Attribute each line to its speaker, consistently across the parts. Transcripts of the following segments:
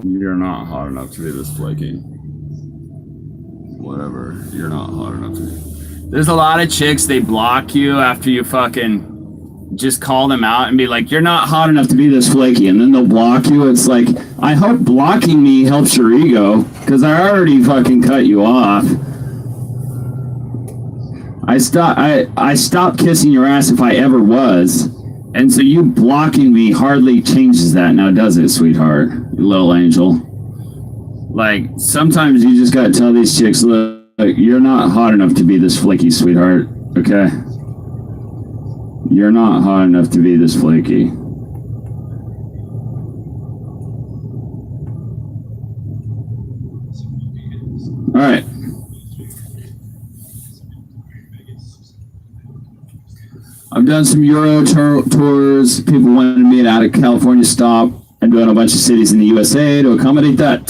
Speaker 1: You're not hot enough to be this flaky. Whatever. You're not hot enough to be. There's a lot of chicks, they block you after you fucking just call them out and be like, you're not hot enough to be this flaky. And then they'll block you. It's like, I hope blocking me helps your ego, because I already fucking cut you off. I stopped kissing your ass if I ever was. And so you blocking me hardly changes that now, does it, sweetheart? You little angel. Like, sometimes you just gotta tell these chicks, look, you're not hot enough to be this flaky, sweetheart. Okay? You're not hot enough to be this flaky. Alright. I've done some Euro tours. People wanted me out of California stop. I'm doing a bunch of cities in the USA to accommodate that.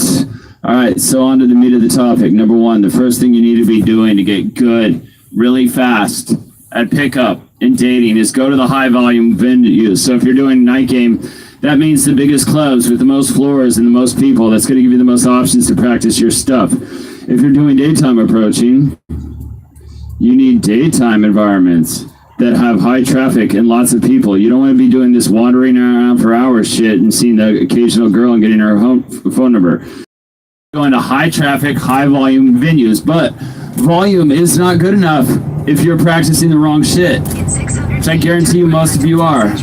Speaker 1: All right, so on to the meat of the topic. Number one, the first thing you need to be doing to get good really fast at pickup and dating is go to the high volume venues. So if you're doing night game, that means the biggest clubs with the most floors and the most people. That's going to give you the most options to practice your stuff. If you're doing daytime approaching, you need daytime environments that have high traffic and lots of people. You don't want to be doing this wandering around for hours shit and seeing the occasional girl and getting her phone number. Going to high traffic, high volume venues, but volume is not good enough if you're practicing the wrong shit, which I guarantee you most of you are.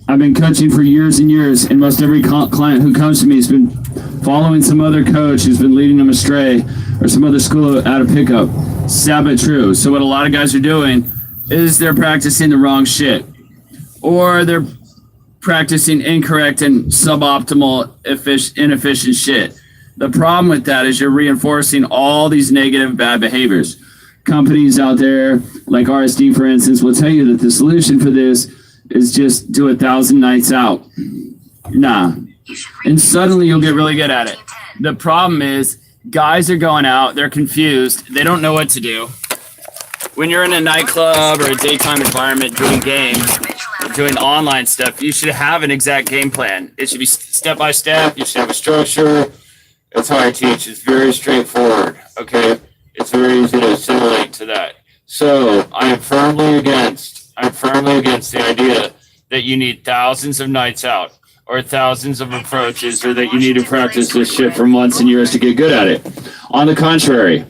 Speaker 1: I've been coaching for years and years, and most every client who comes to me has been following some other coach who's been leading them astray, or some other school out of pickup. Sad but true. So what a lot of guys are doing is they're practicing the wrong shit, or they're practicing incorrect and suboptimal, inefficient shit. The problem with that is you're reinforcing all these negative, bad behaviors. Companies out there, like RSD, for instance, will tell you that the solution for this is just do 1,000 nights out. Nah. And suddenly you'll get really good at it. The problem is guys are going out, they're confused, they don't know what to do. When you're in a nightclub or a daytime environment doing games, doing online stuff, you should have an exact game plan. It should be step by step. You should have a structure. That's how I teach. It's very straightforward. Okay, it's very easy to assimilate to that. So I'm firmly against the idea that you need thousands of nights out or thousands of approaches, or that you need to practice this shit for months and years to get good at it. On the contrary,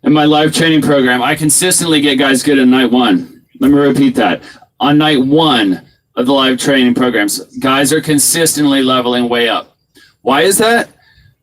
Speaker 1: in my live training program, I consistently get guys good at night one. Let me repeat that. On night one of the live training programs, guys are consistently leveling way up. Why is that?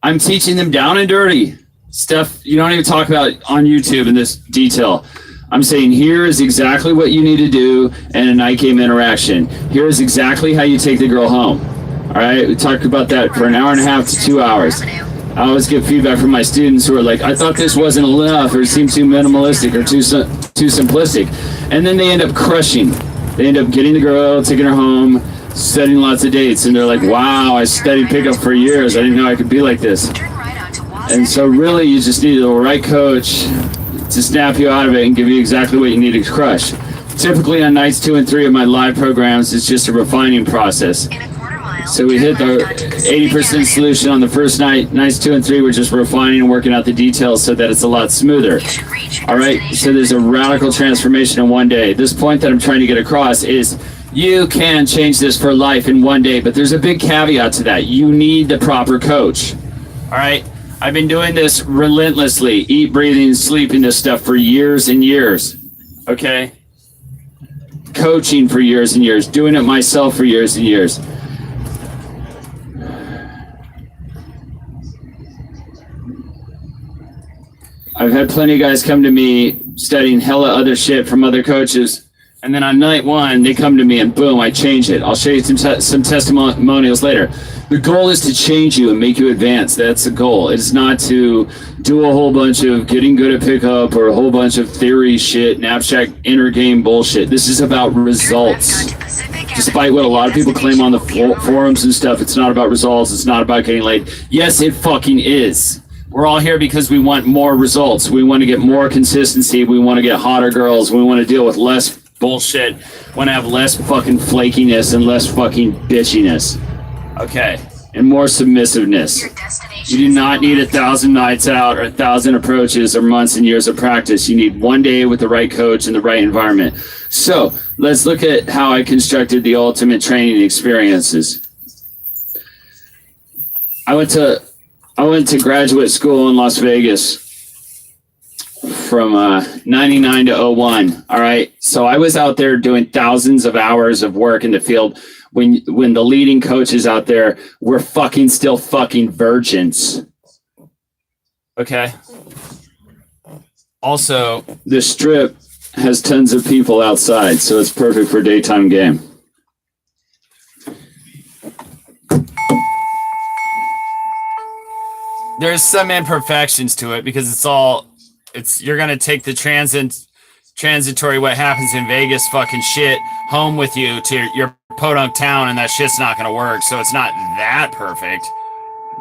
Speaker 1: I'm teaching them down and dirty stuff you don't even talk about on YouTube in this detail. I'm saying here is exactly what you need to do in a night game interaction. Here is exactly how you take the girl home. All right, we talked about that for an hour and a half to 2 hours. I always get feedback from my students who are like, I thought this wasn't enough, or it seemed too minimalistic or too simplistic. And then they end up crushing. They end up getting the girl, taking her home, setting lots of dates. And they're like, wow, I studied pickup for years. I didn't know I could be like this. And so really you just need the right coach to snap you out of it and give you exactly what you need to crush. Typically on nights 2 and 3 of my live programs, it's just a refining process. So we hit the 80% solution on the first night. Nights 2 and 3, we're just refining and working out the details so that it's a lot smoother. All right, so there's a radical transformation in one day. This point that I'm trying to get across is you can change this for life in one day, but there's a big caveat to that. You need the proper coach. All right, I've been doing this relentlessly, eat, breathing, sleeping this stuff for years and years. Okay, coaching for years and years, doing it myself for years and years. I've had plenty of guys come to me studying hella other shit from other coaches, and then on night one, they come to me and boom, I change it. I'll show you some testimonials later. The goal is to change you and make you advance. That's the goal. It's not to do a whole bunch of getting good at pickup or a whole bunch of theory shit and abstract inner game bullshit. This is about results. Despite what a lot of people claim on the forums and stuff, it's not about results. It's not about getting laid. Yes, it fucking is. We're all here because we want more results. We want to get more consistency. We want to get hotter girls. We want to deal with less bullshit. We want to have less fucking flakiness and less fucking bitchiness. Okay. and more submissiveness. You do not need 1,000 nights out or 1,000 approaches or months and years of practice. You need one day with the right coach and the right environment. So let's look at how I constructed the ultimate training experiences. I went to graduate school in Las Vegas from 99 to 01. All right. So I was out there doing thousands of hours of work in the field when the leading coaches out there were still virgins. Okay. Also, the strip has tons of people outside, so it's perfect for daytime game. There's some imperfections to it because you're going to take the transitory what happens in Vegas fucking shit home with you to your podunk town, and that shit's not going to work. So it's not that perfect,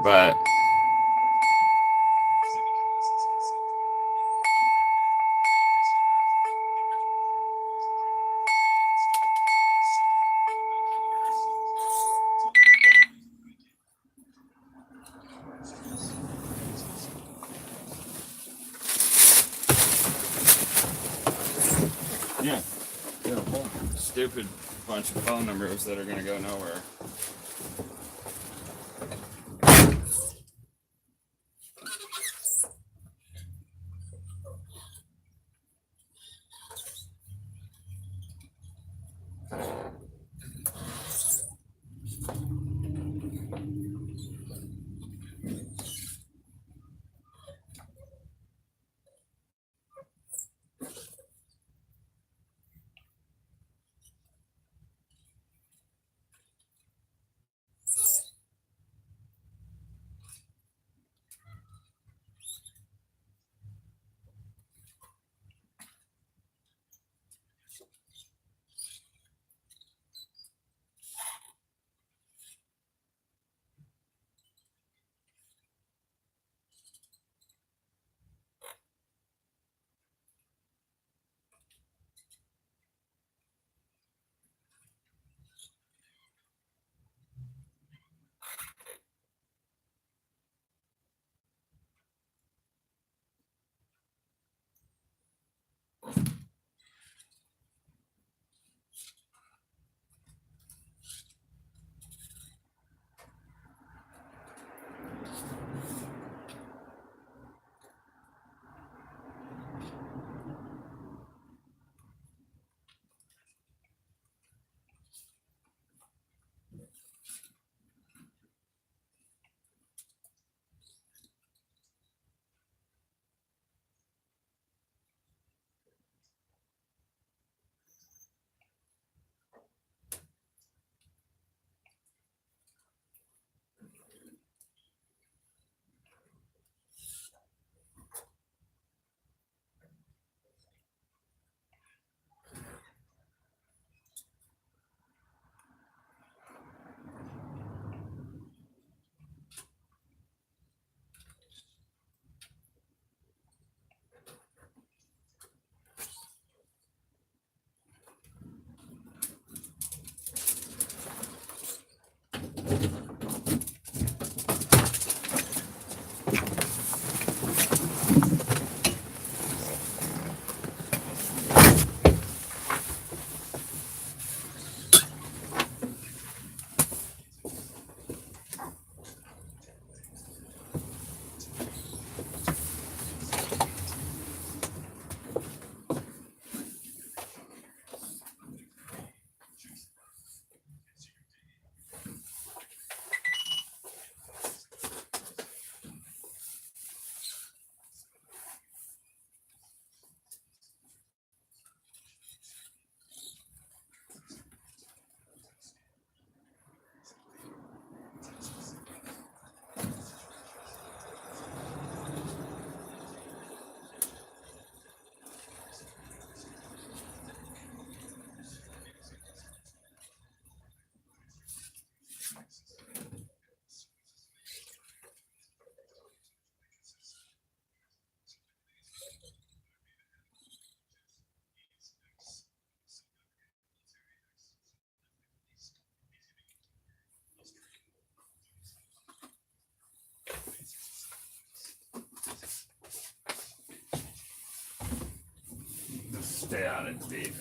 Speaker 1: but yeah, a whole stupid bunch of phone numbers that are going to go nowhere. stay on it, Steve.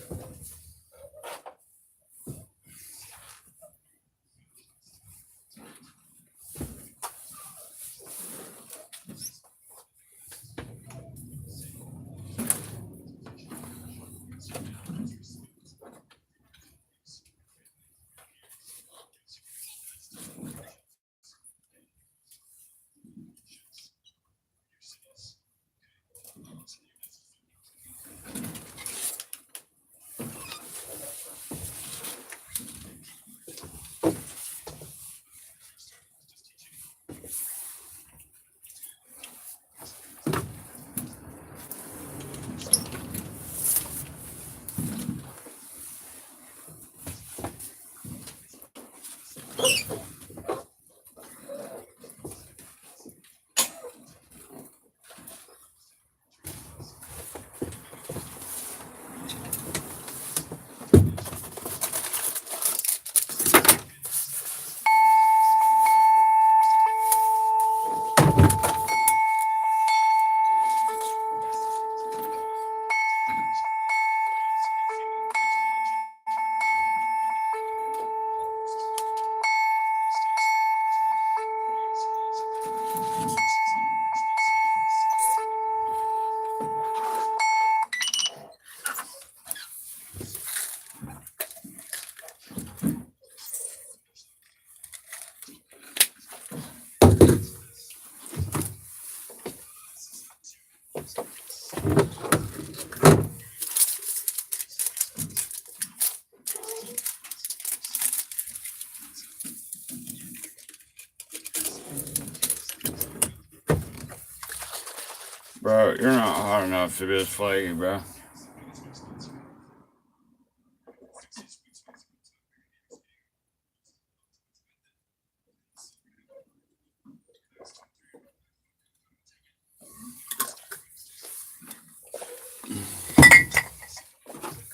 Speaker 1: Bro, you're not hot enough to be this flaky, bro.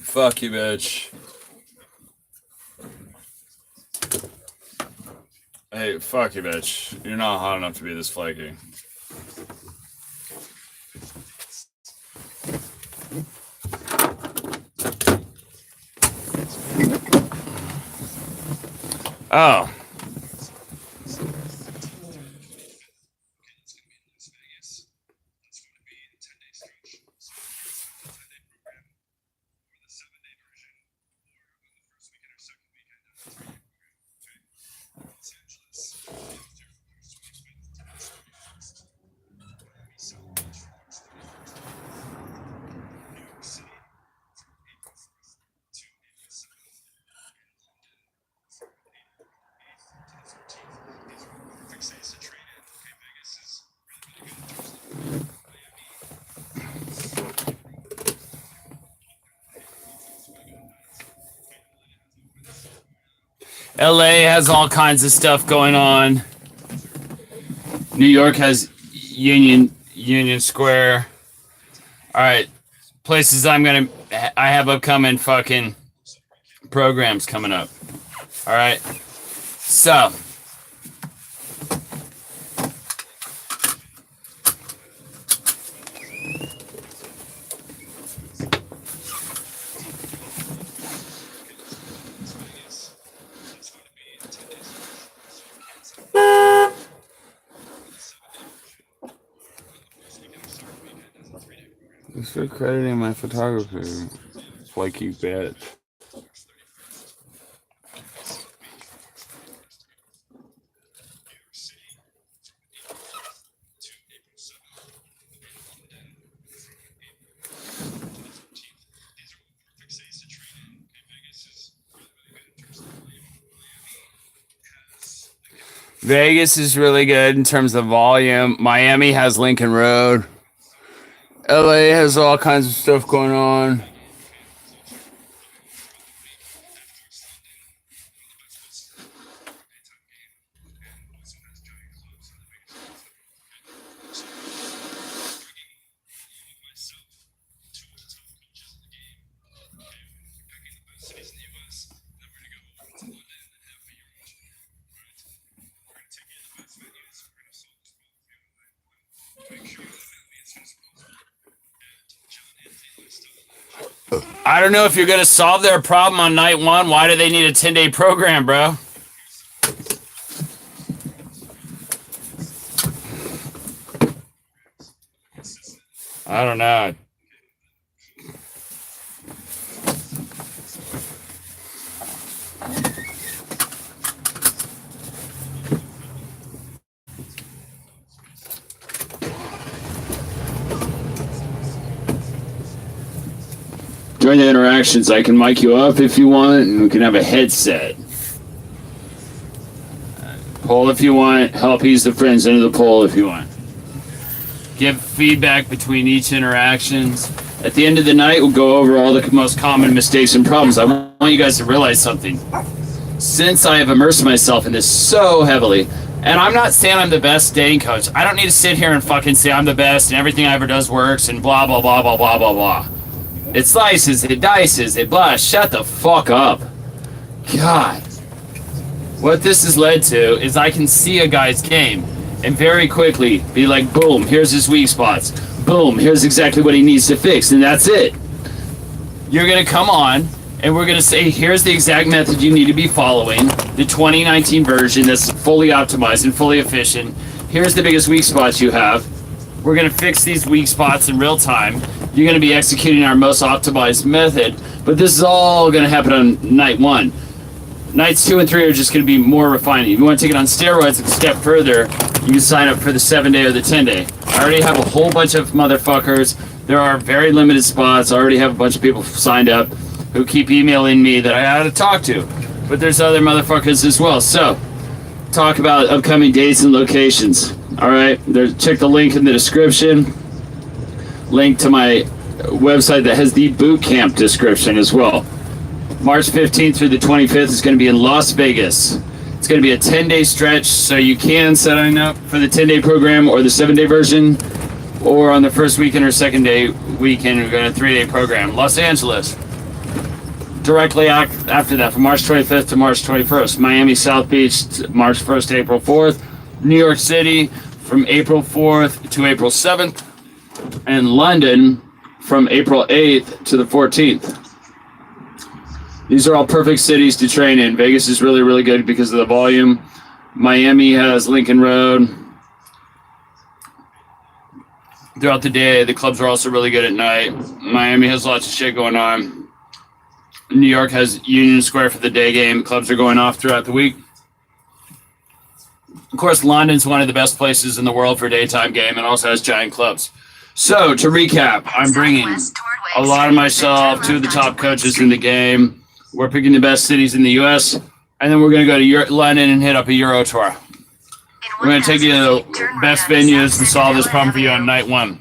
Speaker 1: Fuck you, bitch. Hey, fuck you, bitch. You're not hot enough to be this flaky. Oh. LA has all kinds of stuff going on. New York has Union Square. All right, places I have upcoming fucking programs coming up. All right, so thanks for crediting my photographer, Flaky bitch. Vegas is really good in terms of volume. Miami has Lincoln Road. LA has all kinds of stuff going on.
Speaker 2: I don't know if you're going to solve their problem on night one. Why do they need a 10-day program, bro? I don't know.
Speaker 1: During the interactions, I can mic you up if you want, and we can have a headset. Poll if you want. Help ease the friends into the poll if you want.
Speaker 2: Give feedback between each interactions.
Speaker 1: At the end of the night, we'll go over all the most common mistakes and problems. I want you guys to realize something. Since I have immersed myself in this so heavily,
Speaker 2: and I'm not saying I'm the best dating coach. I don't need to sit here and fucking say I'm the best and everything I ever does works and blah, blah, blah, blah, blah, blah, blah.
Speaker 1: It slices, it dices, it blah. Shut the fuck up. God.
Speaker 2: What this has led to is I can see a guy's game and very quickly be like, boom, here's his weak spots. Boom, here's exactly what he needs to fix, and that's it. You're going to come on, and we're going to say, here's the exact method you need to be following, the 2019 version that's fully optimized and fully efficient. Here's the biggest weak spots you have. We're going to fix these weak spots in real time. You're going to be executing our most optimized method, but this is all going to happen on night one. Nights 2 and 3 are just going to be more refining. If you want to take it on steroids a step further, you can sign up for the 7-day or the 10-day. I already have a whole bunch of motherfuckers. There are very limited spots. I already have a bunch of people signed up who keep emailing me that I had to talk to. But there's other motherfuckers as well. So, talk about upcoming dates and locations. All right, check the link in the description. Link to my website that has the boot camp description as well. March 15th through the 25th is going to be in Las Vegas. It's going to be a 10-day stretch, so you can sign up for the 10-day program or the 7-day version, or on the first weekend or second day weekend, we're going to a 3-day program. Los Angeles, directly after that, from March 25th to March 21st. Miami, South Beach, March 1st to April 4th. New York City, from April 4th to April 7th. And London, from April 8th to the 14th. These are all perfect cities to train in. Vegas is really, really good because of the volume. Miami has Lincoln Road. Throughout the day, the clubs are also really good at night. Miami has lots of shit going on. New York has Union Square for the day game. Clubs are going off throughout the week. Of course, London's one of the best places in the world for a daytime game and also has giant clubs. So, to recap, I'm bringing a lot of myself, 2 of the top coaches in the game. We're picking the best cities in the U.S., and then we're going to go to London and hit up a Euro tour. We're going to take you to the best venues and solve this problem for you on night 1.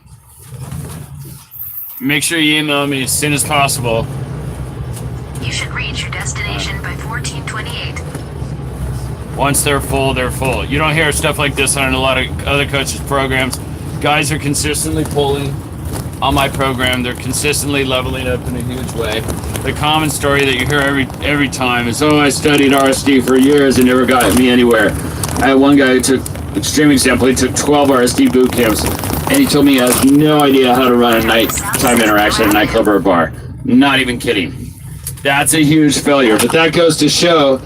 Speaker 2: Make sure you email me as soon as possible.
Speaker 3: You should reach your destination by 1428.
Speaker 2: Once they're full, they're full. You don't hear stuff like this on a lot of other coaches' programs. Guys are consistently pulling on my program. They're consistently leveling up in a huge way. The common story that you hear every time is, oh, I studied RSD for years and never got me anywhere. I had one guy who took, extreme example, he took 12 RSD boot camps, and he told me he has no idea how to run a nighttime interaction at a nightclub or a bar. Not even kidding. That's a huge failure. But that goes to show,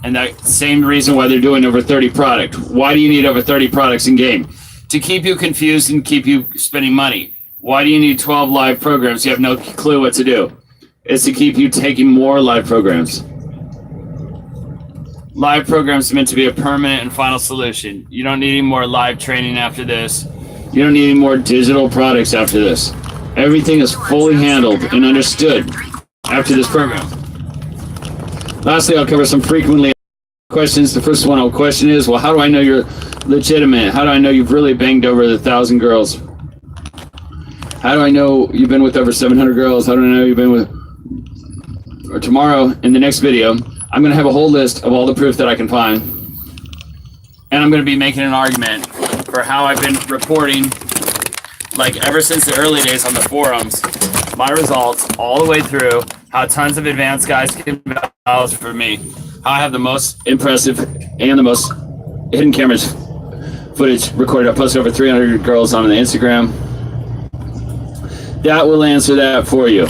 Speaker 2: and that same reason why they're doing over 30 product. Why do you need over 30 products in game? To keep you confused and keep you spending money. Why do you need 12 live programs? You have no clue what to do. It's to keep you taking more live programs. Live programs are meant to be a permanent and final solution. You don't need any more live training after this. You don't need any more digital products after this. Everything is fully handled and understood after this program. Lastly, I'll cover some frequently asked questions. The first one I'll question is, well, how do I know you're legitimate? How do I know you've really banged over 1,000 girls? How do I know you've been with over 700 girls? How do I know you've been with... Or tomorrow, in the next video, I'm going to have a whole list of all the proof that I can find. And I'm going to be making an argument for how I've been reporting, like ever since the early days on the forums, my results all the way through, how tons of advanced guys can vouch for me, how I have the most impressive and the most hidden cameras footage recorded. I posted over 300 girls on the Instagram. That will answer that for you.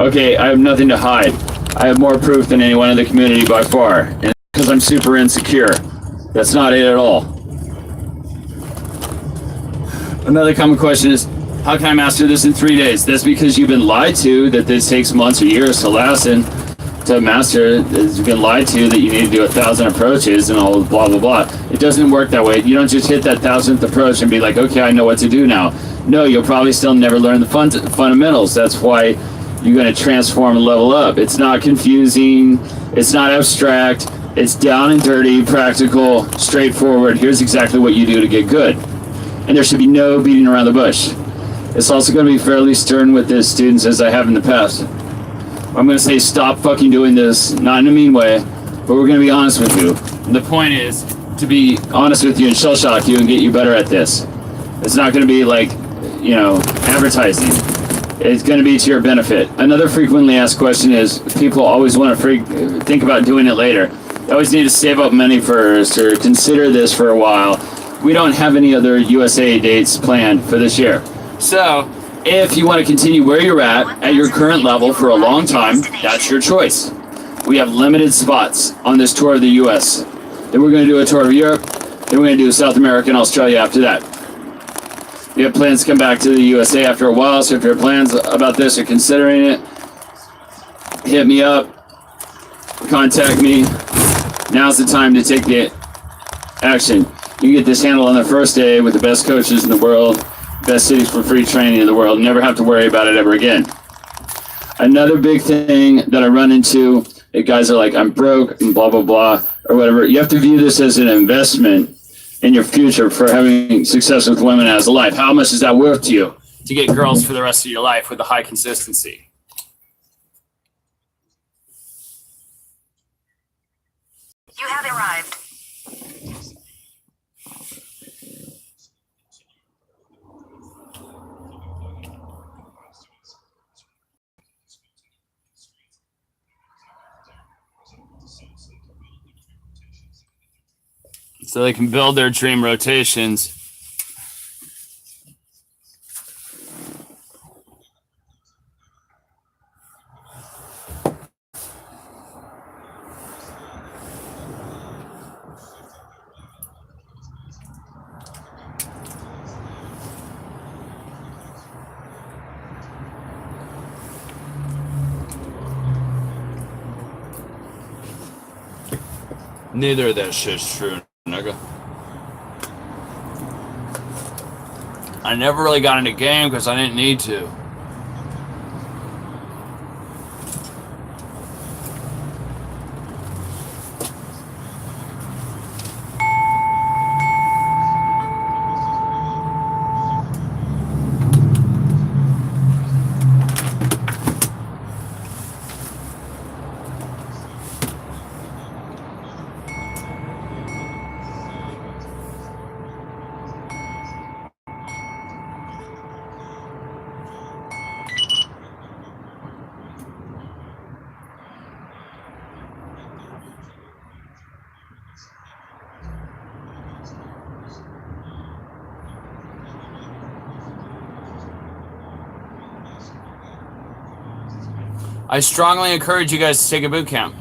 Speaker 2: Okay, I have nothing to hide. I have more proof than anyone in the community by far. And because I'm super insecure. That's not it at all. Another common question is, how can I master this in 3 days? That's because you've been lied to that this takes months or years to last, and to master, you've been lied to that you need to do 1,000 approaches and all blah blah blah. It doesn't work that way. You don't just hit that 1,000th approach and be like, okay, I know what to do now. No, you'll probably still never learn the fundamentals. That's why you're going to transform and level up. It's not confusing. It's not abstract. It's down and dirty, practical, straightforward. Here's exactly what you do to get good. And there should be no beating around the bush. It's also going to be fairly stern with the students, as I have in the past. I'm going to say stop fucking doing this, not in a mean way, but we're going to be honest with you. And the point is to be honest with you and shell shock you and get you better at this. It's not going to be like, you know, advertising. It's going to be to your benefit. Another frequently asked question is, people always want to think about doing it later. They always need to save up money first or consider this for a while. We don't have any other USA dates planned for this year. So, if you want to continue where you're at your current level for a long time, that's your choice. We have limited spots on this tour of the US. Then we're going to do a tour of Europe. Then we're going to do South America and Australia after that. We have plans to come back to the USA after a while, so if your plans about this are considering it, hit me up, contact me. Now's the time to take the action. You get this handled on the first day with the best coaches in the world, best cities for free training in the world. Never have to worry about it ever again. Another big thing that I run into, guys are like, I'm broke and blah, blah, blah, or whatever. You have to view this as an investment in your future for having success with women as a life. How much is that worth to you to get girls for the rest of your life with a high consistency?
Speaker 3: You have arrived.
Speaker 2: So they can build their dream rotations. Neither of that shit's true, nigga. I never really got into game because I didn't need to. I strongly encourage you guys to take a boot camp.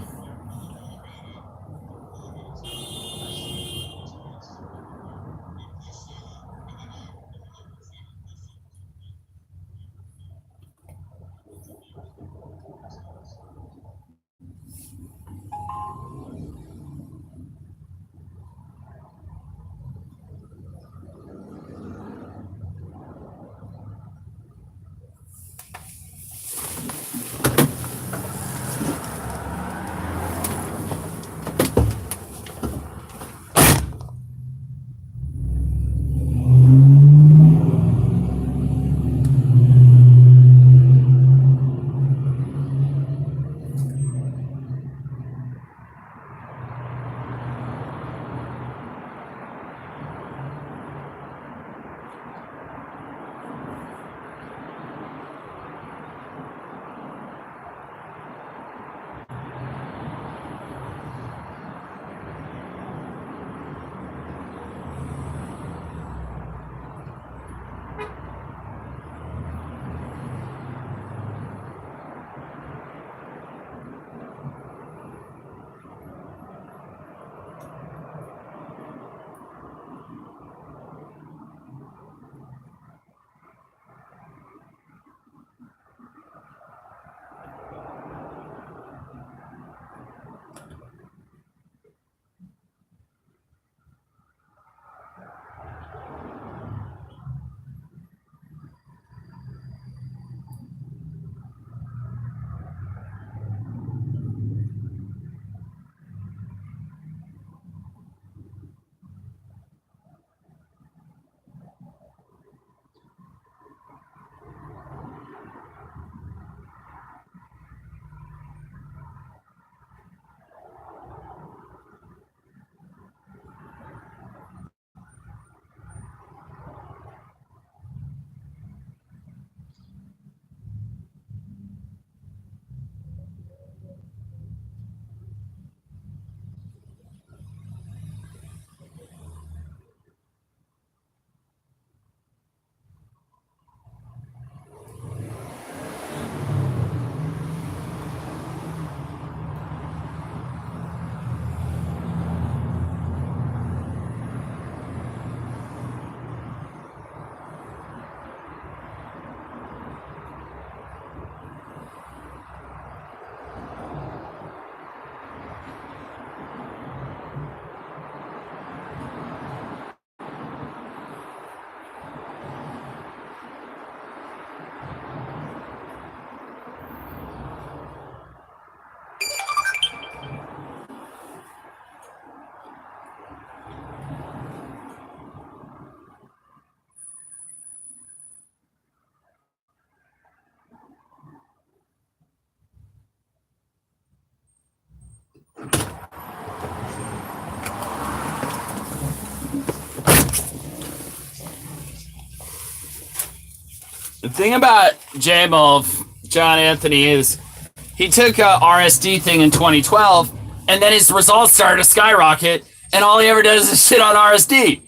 Speaker 2: The thing about John Anthony, is he took a RSD thing in 2012, and then his results started to skyrocket, and all he ever does is shit on RSD.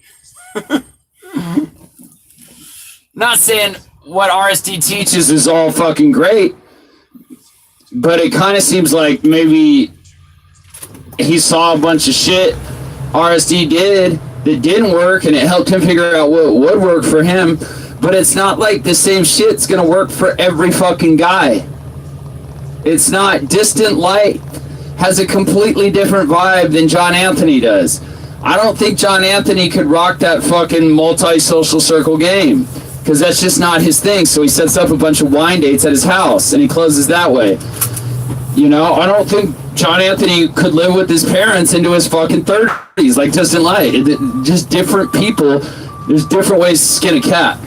Speaker 2: Not saying what RSD teaches is all fucking great, but it kind of seems like maybe he saw a bunch of shit RSD did that didn't work, and it helped him figure out what would work for him. But it's not like the same shit's gonna work for every fucking guy. It's not. Distant Light has a completely different vibe than John Anthony does. I don't think John Anthony could rock that fucking multi-social circle game, because that's just not his thing. So he sets up a bunch of wine dates at his house and he closes that way. You know, I don't think John Anthony could live with his parents into his fucking 30s like Distant Light. Just different people. There's different ways to skin a cat.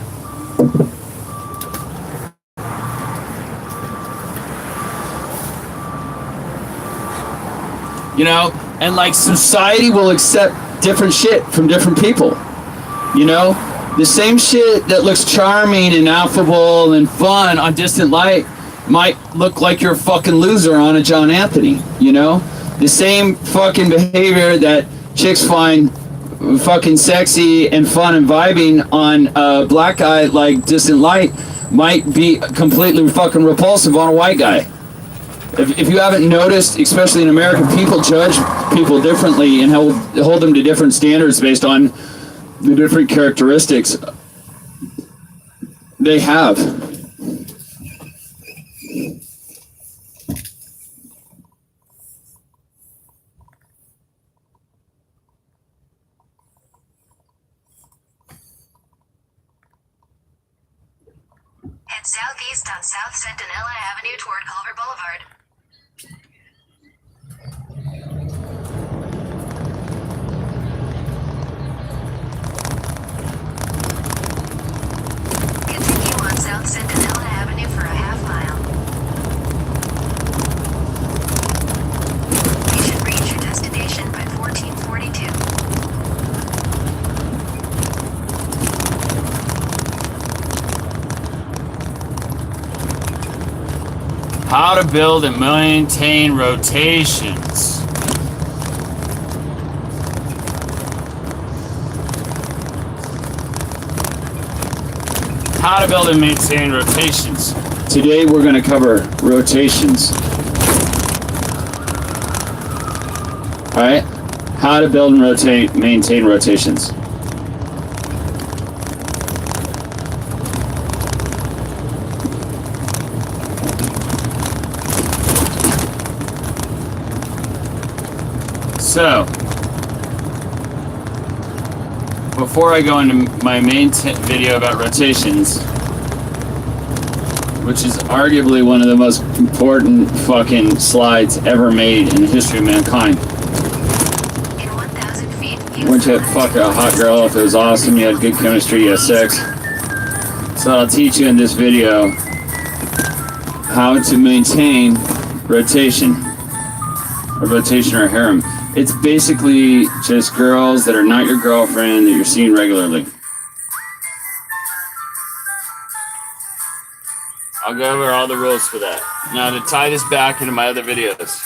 Speaker 2: You know, and like society will accept different shit from different people. You know, the same shit that looks charming and affable and fun on Distant Light might look like you're a fucking loser on a John Anthony. You know, the same fucking behavior that chicks find fucking sexy and fun and vibing on a black guy like Distant Light might be completely fucking repulsive on a white guy. If you haven't noticed, especially in America, people judge people differently and hold them to different standards based on the different characteristics they have.
Speaker 3: Head southeast on South Centinela Avenue toward Culver Boulevard. Continue on South Centinela Avenue for a half mile. You should reach your destination by 1442.
Speaker 2: How to build and maintain rotations. How to build and maintain rotations.
Speaker 1: Today we're going to cover rotations. All right? How to build and maintain rotations.
Speaker 2: So, before I go into my main video about rotations, which is arguably one of the most important fucking slides ever made in the history of mankind.
Speaker 3: In 1,000 feet,
Speaker 1: Wouldn't you fuck a hot girl if it was awesome, you had good chemistry, you had sex? So I'll teach you in this video how to maintain rotation. A rotation or a harem. It's basically just girls that are not your girlfriend that you're seeing regularly. I'll go over all the rules for that. Now to tie this back into my other videos.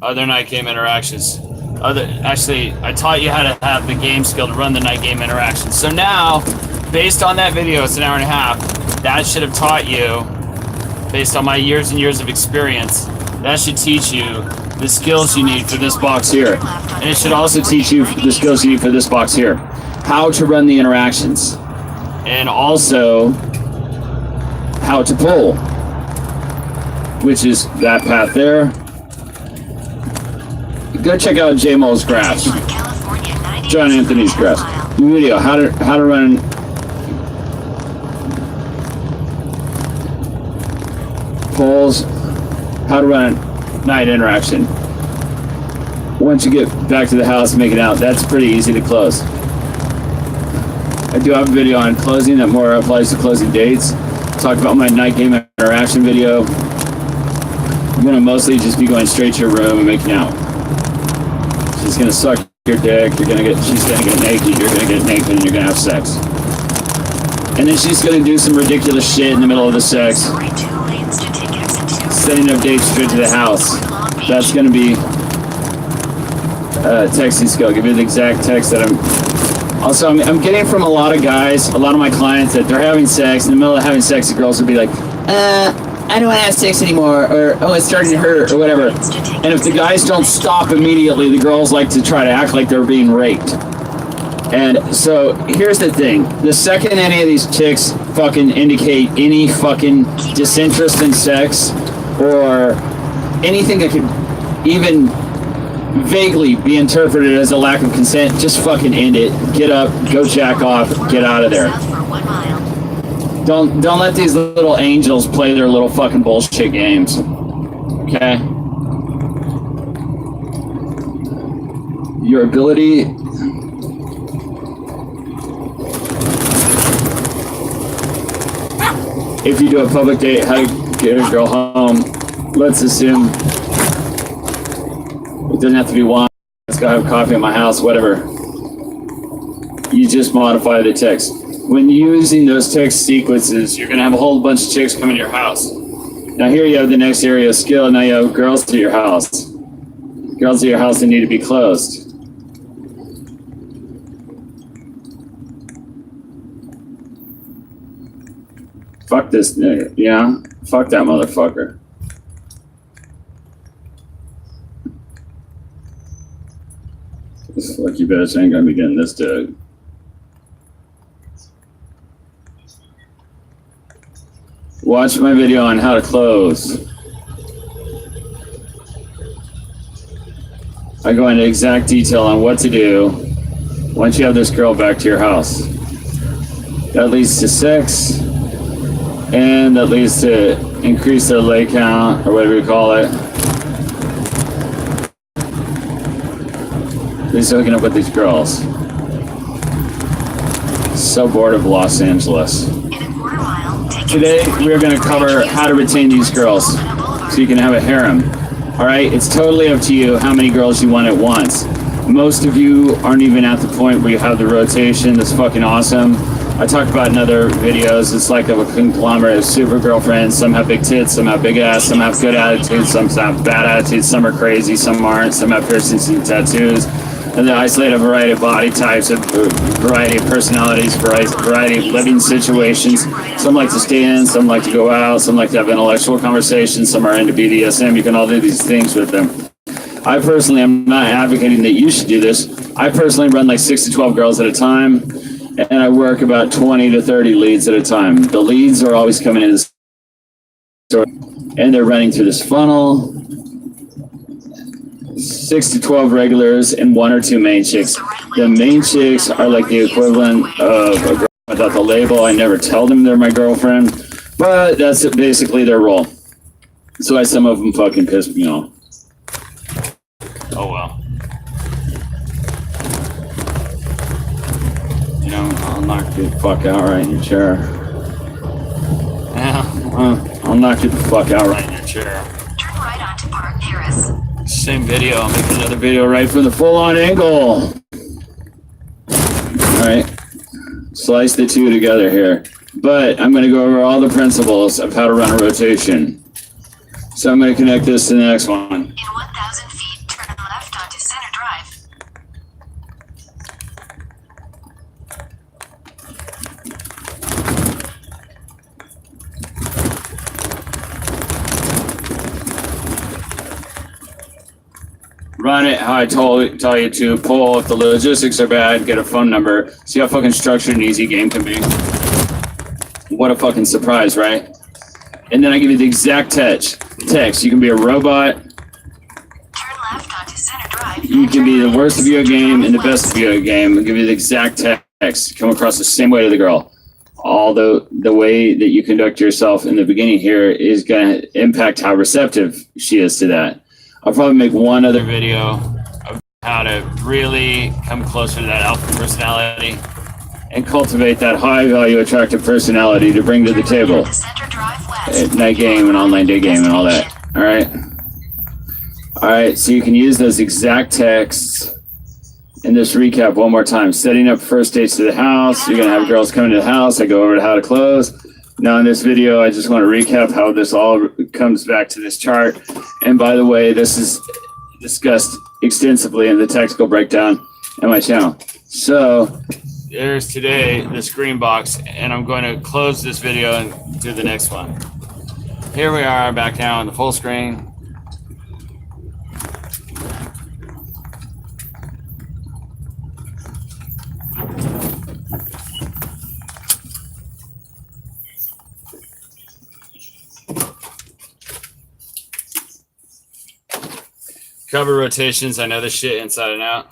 Speaker 1: Other night game interactions. Actually, I taught you how to have the game skill to run the night game interactions. So now, based on that video, it's an hour and a half. That should have taught you, based on my years and years of experience, that should teach you the skills you need for this box here. And it should also teach you the skills you need for this box here. How to run the interactions. And also, how to pull. Which is that path there. Go check out J Mo's graphs. John Anthony's graphs. Video, how to run polls, how to run a night interaction. Once you get back to the house and make it out, that's pretty easy to close. I do have a video on closing that more applies to closing dates. Talk about my night game interaction video. I'm gonna mostly just be going straight to your room and making out. It's gonna suck
Speaker 2: your dick, she's gonna get naked, you're gonna get naked, and you're gonna have sex. And then she's gonna do some ridiculous shit in the middle of the sex. Setting up dates straight to the house. That's gonna be texting skill. I'll give you the exact text that I'm getting from a lot of guys, a lot of my clients, that they're having sex. In the middle of having sex, the girls will be like, I don't want to have sex anymore, or oh, it's starting to hurt, or whatever. And if the guys don't stop immediately, the girls like to try to act like they're being raped. And so here's the thing: the second any of these chicks fucking indicate any fucking disinterest in sex or anything that could even vaguely be interpreted as a lack of consent, just fucking end it. Get up, go jack off, get out of there. Don't let these little angels play their little fucking bullshit games. Okay? Your ability... If you do a public date, how to get a girl home, let's assume it doesn't have to be one. Let's go have coffee at my house, whatever. You just modify the text. When using those text sequences, you're going to have a whole bunch of chicks come in your house. Now here you have the next area of skill. Now you have girls to your house. Girls to your house that need to be closed. Fuck this nigga, yeah? Fuck that motherfucker. This lucky bitch ain't gonna be getting this dude. Watch my video on how to close. I go into exact detail on what to do once you have this girl back to your house. That leads to sex, and that leads to increase their lay count, or whatever you call it. At least hooking up with these girls. So bored of Los Angeles. Today, we're going to cover how to retain these girls so you can have a harem. Alright, it's totally up to you how many girls you want at once. Most of you aren't even at the point where you have the rotation. That's fucking awesome. I talked about in other videos, it's like a conglomerate of super girlfriends. Some have big tits, some have big ass, some have good attitudes, some have bad attitudes, some are crazy, some aren't, some have piercings and tattoos. And they isolate a variety of body types, a variety of personalities, variety of living situations. Some like to stay in, some like to go out, some like to have intellectual conversations, some are into BDSM. You can all do these things with them. I personally am not advocating that you should do this. I personally run like 6 to 12 girls at a time, and I work about 20 to 30 leads at a time. The leads are always coming in the store, and they're running through this funnel. 6 to 12 regulars and 1 or 2 main chicks. The main chicks are like the equivalent of a girl without the label. I never tell them they're my girlfriend, but that's basically their role. That's why some of them fucking piss me off. Oh well. You know, I'll knock you the fuck out right in your chair. Yeah, I'll knock you the fuck out right in your chair.
Speaker 3: Turn right onto Park Terrace.
Speaker 2: Same video. I'll make another video right from the full-on angle. Alright. Slice the two together here. But I'm going to go over all the principles of how to run a rotation. So I'm going to connect this to the next one.
Speaker 3: In 1,000 feet, turn left onto Center Drive.
Speaker 2: Run it how I tell you to. Pull if the logistics are bad. Get a phone number. See how fucking structured and easy game can be. What a fucking surprise, right? And then I give you the exact text. You can be a robot.
Speaker 3: Turn left onto Center Drive.
Speaker 2: You can be the worst video game and the best video game. I'll give you the exact text. Come across the same way to the girl. Although the way that you conduct yourself in the beginning here is going to impact how receptive she is to that. I'll probably make one other video of how to really come closer to that alpha personality and cultivate that high value, attractive personality to bring to the table. At night game and online day game and all that. Alright? Alright, so you can use those exact texts
Speaker 1: And just recap one more time. Setting up first dates to the house. You're going to have girls coming to the house. I go over to how to close. Now in this video, I just want to recap how this all comes back to this chart. And by the way, this is discussed extensively in the technical breakdown on my channel. So there's today this green box, and I'm going to close this video and do the next one. Here we are back now on the full screen. Cover rotations, I know this shit inside and out.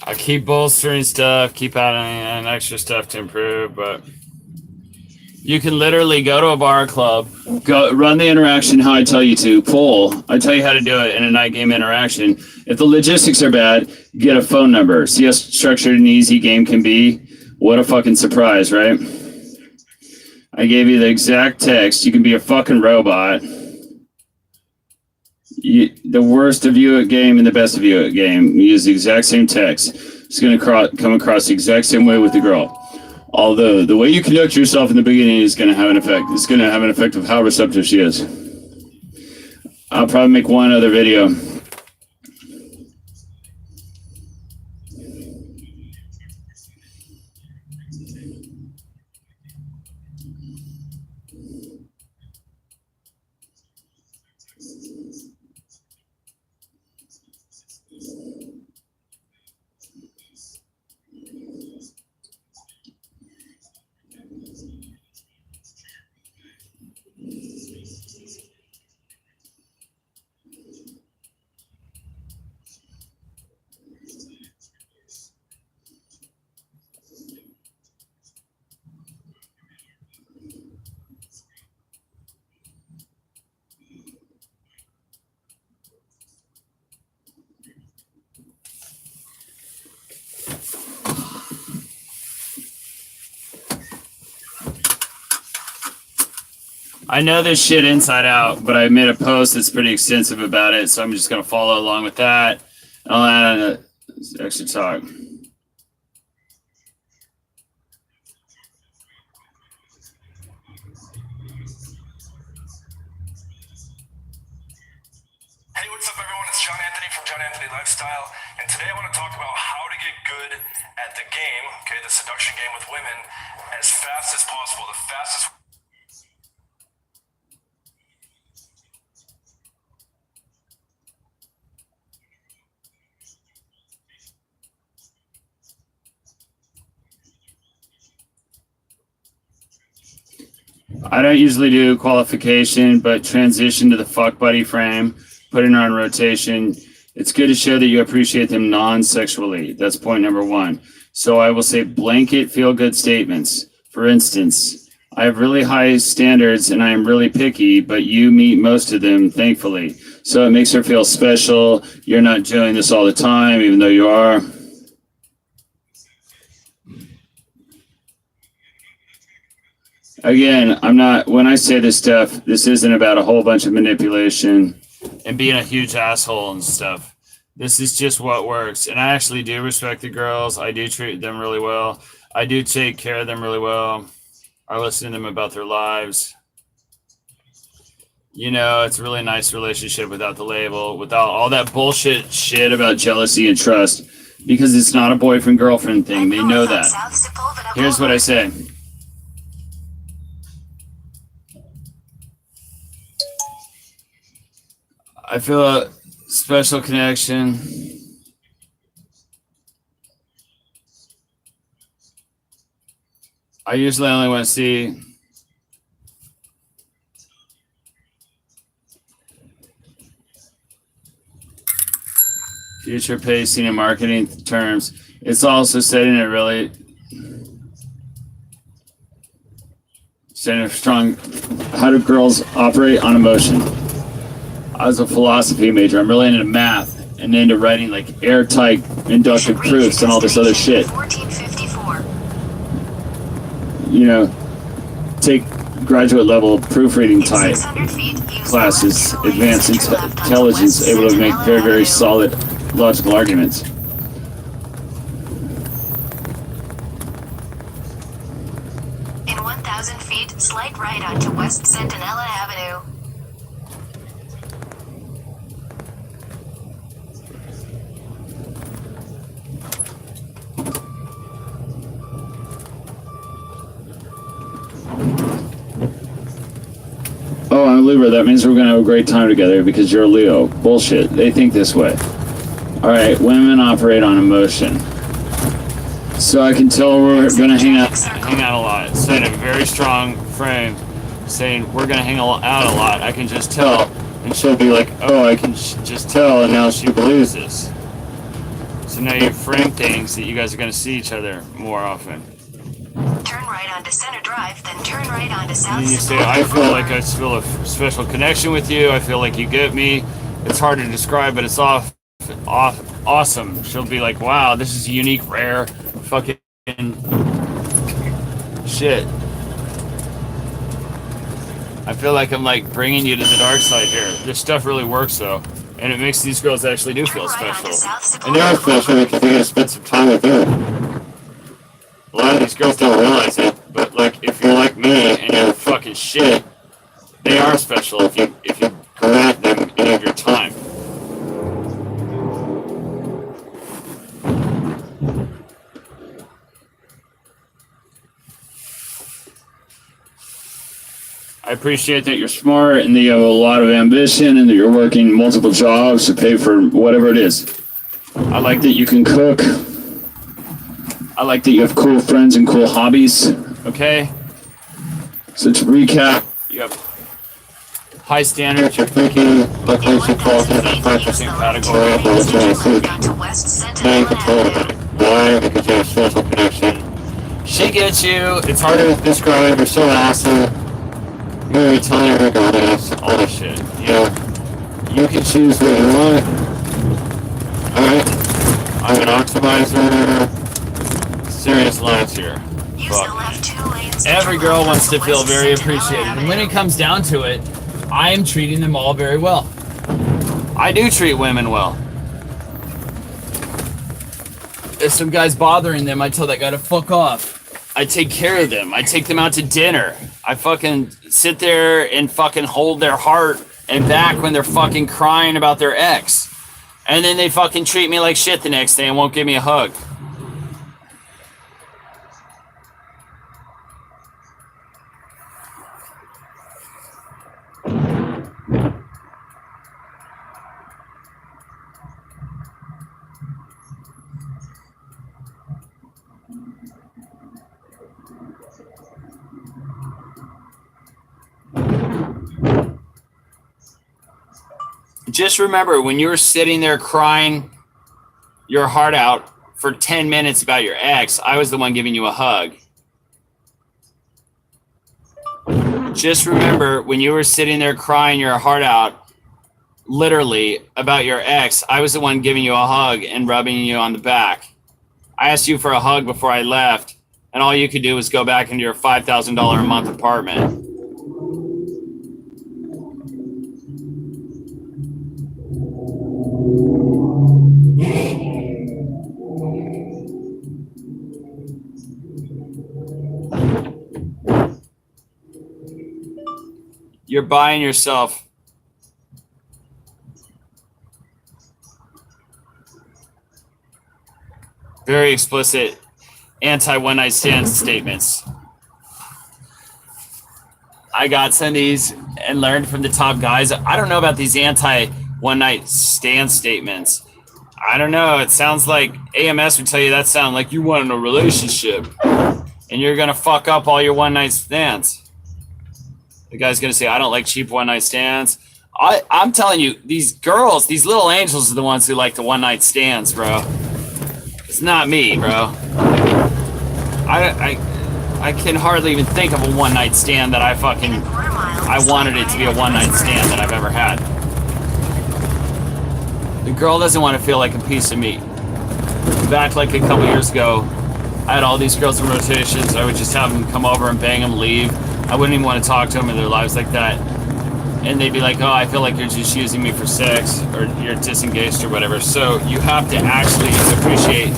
Speaker 1: I keep bolstering stuff, keep adding extra stuff to improve, but
Speaker 2: You can literally go to a bar or club,
Speaker 1: Go run the interaction how I tell you to. Pull. I tell you how to do it in a night game interaction. If the logistics are bad, get a phone number. See how structured and easy game can be? What a fucking surprise, right? I gave you the exact text. You can be a fucking robot. The worst of you at game and the best of you at game. You use the exact same text. It's going to come across the exact same way with the girl. Although the way you conduct yourself in the beginning is going to have an effect. It's going to have an effect of how receptive she is. I'll probably make one other video.
Speaker 2: I know this shit inside out, but I made a post that's pretty extensive about it, so I'm just going to follow along with that. I'll add an extra talk.
Speaker 4: Hey, what's up, everyone? It's John Anthony from John Anthony Lifestyle, and today I want to talk about how to get good at the game, okay, the seduction game with women, as fast as possible, the fastest.
Speaker 2: I don't usually do qualification, but transition to the fuck buddy frame, put it on rotation. It's good to show that you appreciate them non-sexually. That's point number one. So I will say blanket feel-good statements. For instance, I have really high standards and I am really picky, but you meet most of them, thankfully. So it makes her feel special. You're not doing this all the time, even though you are. Again, when I say this stuff, this isn't about a whole bunch of manipulation and being a huge asshole and stuff. This is just what works. And I actually do respect the girls. I do treat them really well. I do take care of them really well. I listen to them about their lives. You know, it's a really nice relationship without the label, without all that bullshit shit about jealousy and trust, because it's not a boyfriend-girlfriend thing. They know that. Here's what I say. I feel a special connection. I usually only want to see future pacing and marketing terms. It's also setting a strong, how do girls operate on emotion? I was a philosophy major. I'm really into math and into writing like airtight inductive proofs and all this other shit. You know, take graduate level proofreading type classes, advanced intelligence, able to make very, very solid logical arguments.
Speaker 3: In 1,000 feet, slide right onto West Centinela Avenue.
Speaker 1: Oh, I'm a Libra. That means we're going to have a great time together because you're a Leo. Bullshit. They think this way. All right, women operate on emotion. So I can tell we're going to hang out a lot. Set a very strong frame saying we're going to hang out a lot. I can just tell. And she'll be like, oh, I can just tell. And now she believes this. So now you frame things that you guys are going to see each other more often.
Speaker 3: Turn right onto Center Drive, then turn right onto South.
Speaker 2: And you say, I feel like I feel a special connection with you. I feel like you get me. It's hard to describe, but it's awesome. She'll be like, wow, this is unique, rare, fucking shit. I feel like I'm like bringing you to the dark side here. This stuff really works though, and it makes these girls actually do feel special. And they are special because they gotta spend some time with you. A lot of these girls don't realize it, but like if you're like me and you're fucking shit, they are special if you grant them any of your time. I appreciate that you're smart and that you have a lot of ambition and that you're working multiple jobs to pay for whatever it is. I like that you can cook. I like that you have cool friends and cool hobbies. Okay? So to recap, you have high standards, you're thinking, but also falls in that 5% category, which is why? Because you have social connection. She gets you, it's harder to describe, you're so awesome. You're telling her goddess, all this shit. You know, you can choose what you want. Alright? I'm an optimizer. Serious lines here. Fuck. Every girl wants to feel very appreciated. And when it comes down to it, I am treating them all very well. I do treat women well. If some guy's bothering them, I tell that guy to fuck off. I take care of them. I take them out to dinner. I fucking sit there and fucking hold their heart and back when they're fucking crying about their ex. And then they fucking treat me like shit the next day and won't give me a hug. Just remember, when you were sitting there crying your heart out for 10 minutes about your ex, I was the one giving you a hug. Just remember, when you were sitting there crying your heart out, literally, about your ex, I was the one giving you a hug and rubbing you on the back. I asked you for a hug before I left, and all you could do was go back into your $5,000 a month apartment. You're buying yourself very explicit anti-one night stand statements. I got some of these and learned from the top guys. I don't know about these anti-one night stand statements. I don't know. It sounds like AMS would tell you that sound like you want a relationship and you're going to fuck up all your one night stands. The guy's going to say, I don't like cheap one night stands. I'm telling you, these girls, these little angels are the ones who like the one night stands, bro. It's not me, bro. I can hardly even think of a one night stand that I wanted it to be a one night stand that I've ever had. The girl doesn't want to feel like a piece of meat. Back like a couple years ago, I had all these girls in rotations. I would just have them come over and bang them, leave. I wouldn't even want to talk to them in their lives like that. And they'd be like, oh, I feel like you're just using me for sex, or you're disengaged or whatever. So you have to actually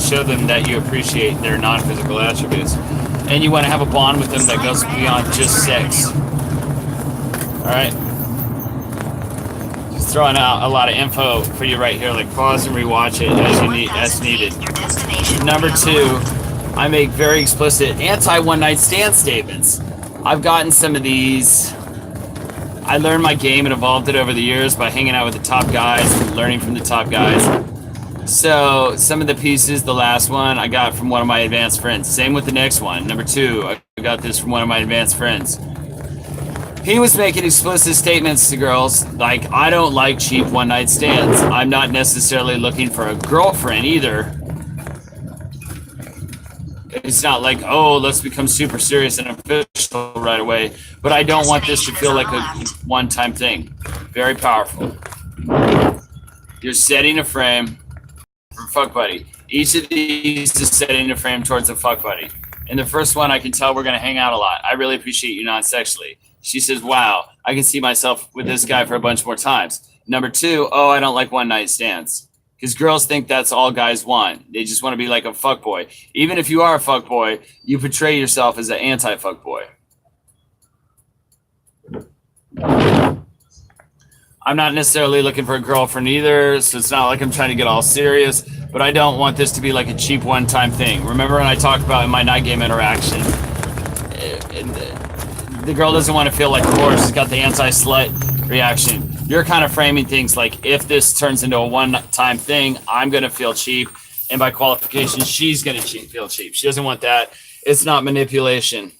Speaker 2: show them that you appreciate their non-physical attributes. And you want to have a bond with them that goes beyond just sex. Alright? Just throwing out a lot of info for you right here. Like, pause and rewatch it as needed. Number 2, I make very explicit anti-one night stand statements. I've gotten some of these. I learned my game and evolved it over the years by hanging out with the top guys and learning from the top guys. So some of the pieces, the last one, I got from one of my advanced friends. Same with the next one. Number 2, I got this from one of my advanced friends. He was making explicit statements to girls like, I don't like cheap one-night stands. I'm not necessarily looking for a girlfriend either. It's not like, oh, let's become super serious and official right away. But I don't want this to feel like a one-time thing. Very powerful. You're setting a frame for fuck buddy. Each of these is setting a frame towards a fuck buddy. In the first one, I can tell we're going to hang out a lot. I really appreciate you non-sexually. She says, wow, I can see myself with this guy for a bunch more times. Number 2, oh, I don't like one-night stands. Because girls think that's all guys want. They just want to be like a fuckboy. Even if you are a fuckboy, you portray yourself as an anti-fuckboy. I'm not necessarily looking for a girlfriend either, so it's not like I'm trying to get all serious, but I don't want this to be like a cheap one-time thing. Remember when I talked about in my night game interaction, the girl doesn't want to feel like, of course, she's got the anti-slut reaction. You're kind of framing things like, if this turns into a one-time thing, I'm going to feel cheap, and by qualification, she's going to feel cheap. She doesn't want that. It's not manipulation.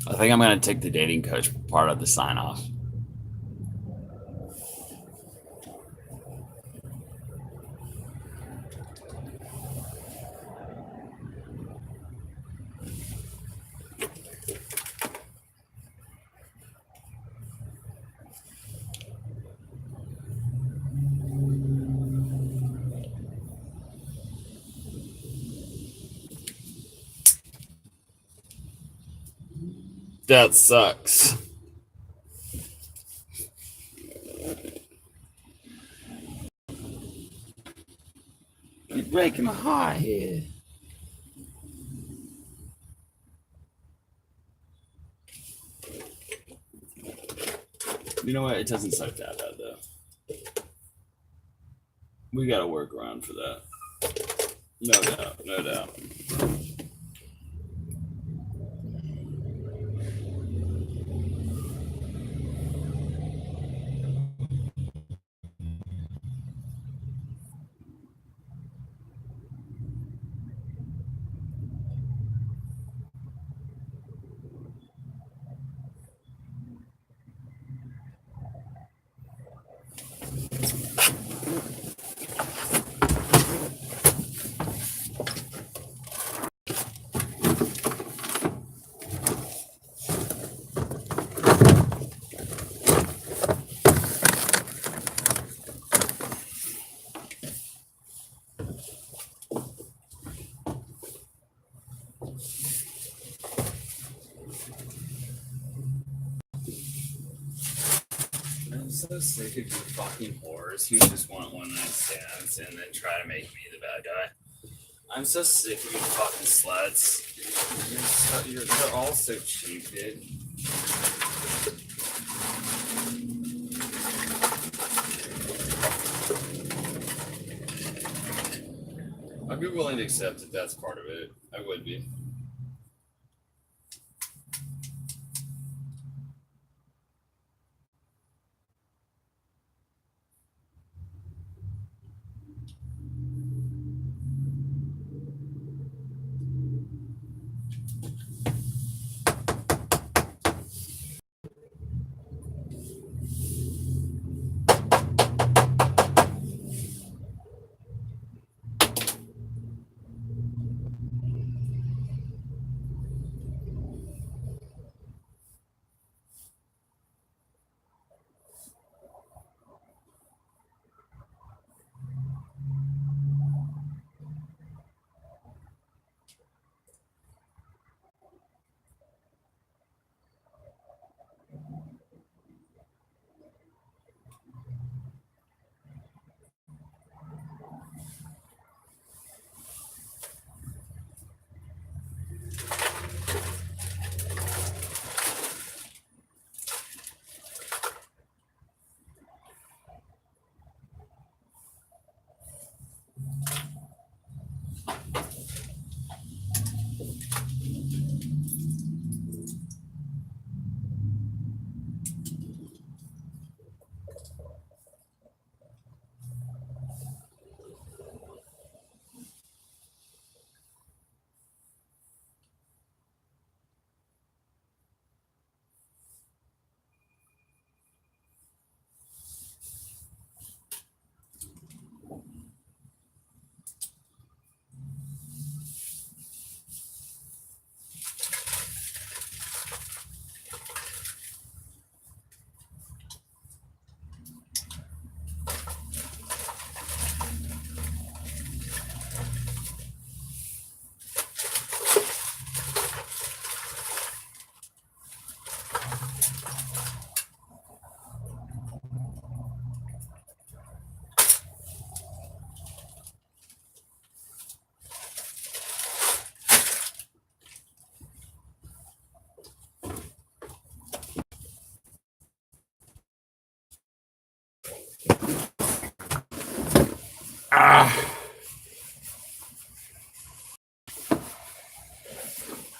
Speaker 2: I think I'm going to take the dating coach part of the sign off. That sucks. You're breaking my heart here. You know what? It doesn't suck that bad, though. We got to work around for that. No doubt. No doubt. I'm so sick of you fucking whores who just want one night stands and then try to make me the bad guy. I'm so sick of you fucking sluts. They're all so cheap, dude. I'd be willing to accept that that's part of it. I would be.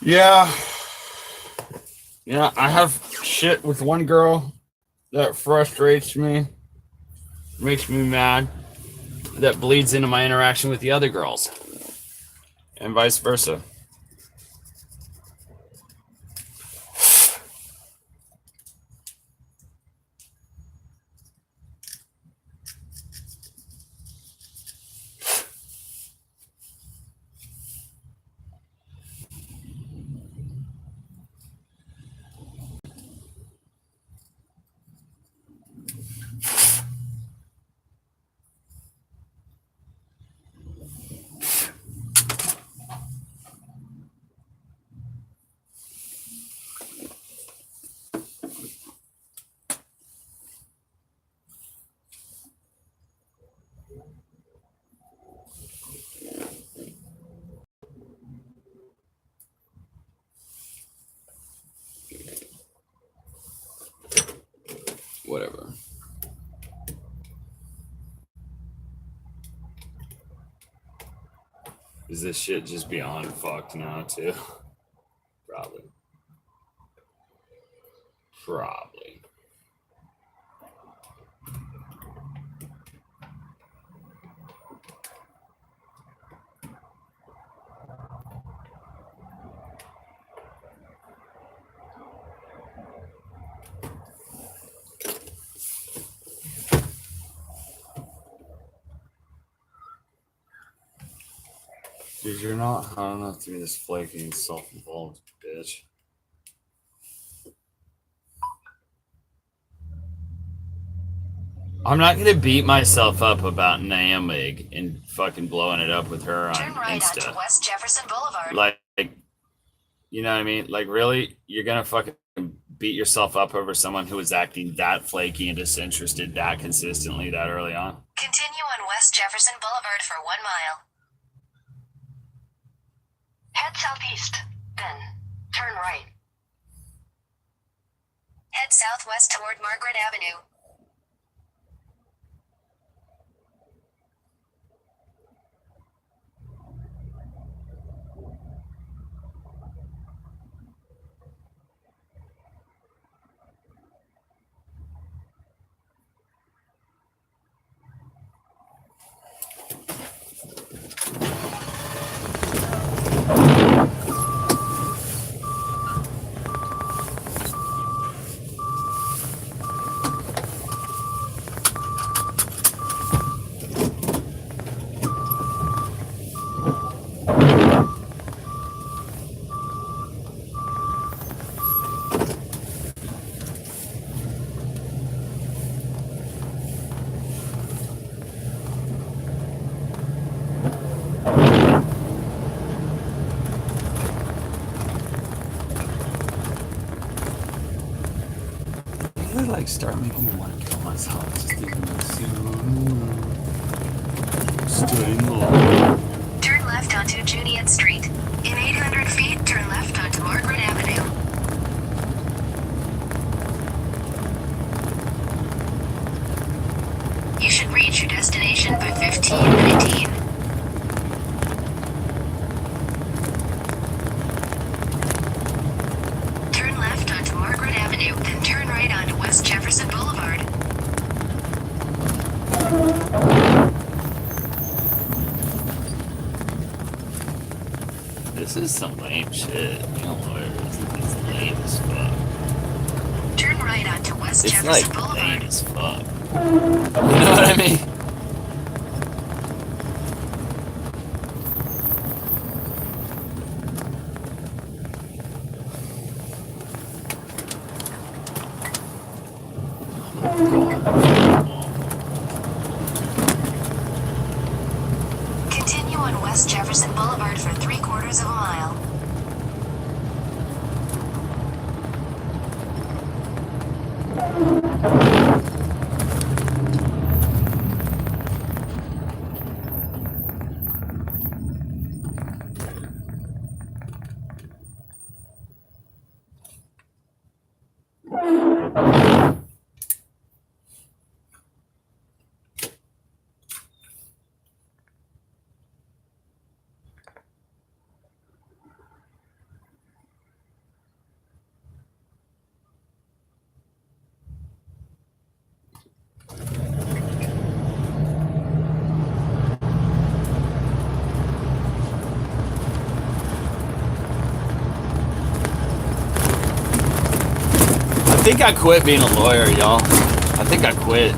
Speaker 2: Yeah. Yeah, I have shit with one girl that frustrates me. makes me mad. That bleeds into my interaction with the other girls. And vice versa. Whatever. Is this shit just beyond fucked now, too? Probably. Probably. Dude, you're not hot enough to be this flaky and self-involved bitch. I'm not gonna beat myself up about Naomi and fucking blowing it up with her on
Speaker 3: Turn right
Speaker 2: Insta.
Speaker 3: onto West Jefferson Boulevard.
Speaker 2: Like, you know what I mean? Like, really? You're gonna fucking beat yourself up over someone who was acting that flaky and disinterested that consistently that early on?
Speaker 3: Continue on West Jefferson Boulevard for 1 mile. Head southeast, then turn right. Head southwest toward Margaret Avenue.
Speaker 2: Like start making me want to kill myself. Just thinking stay low.
Speaker 3: Turn left onto Juniette Street. In 800 feet, turn left onto Margaret Avenue. You should reach your destination by 15:19. Turn left onto Margaret Avenue, then turn right onto West Jefferson Boulevard.
Speaker 2: This is some lame shit. You know what? It's lame as fuck.
Speaker 3: Turn right onto West
Speaker 2: It's
Speaker 3: Jefferson
Speaker 2: like
Speaker 3: Boulevard.
Speaker 2: lame as fuck. You know what I mean?
Speaker 3: Continue on West Jefferson Boulevard for 3/4 of a mile.
Speaker 2: think I quit being a lawyer, y'all. I think I quit.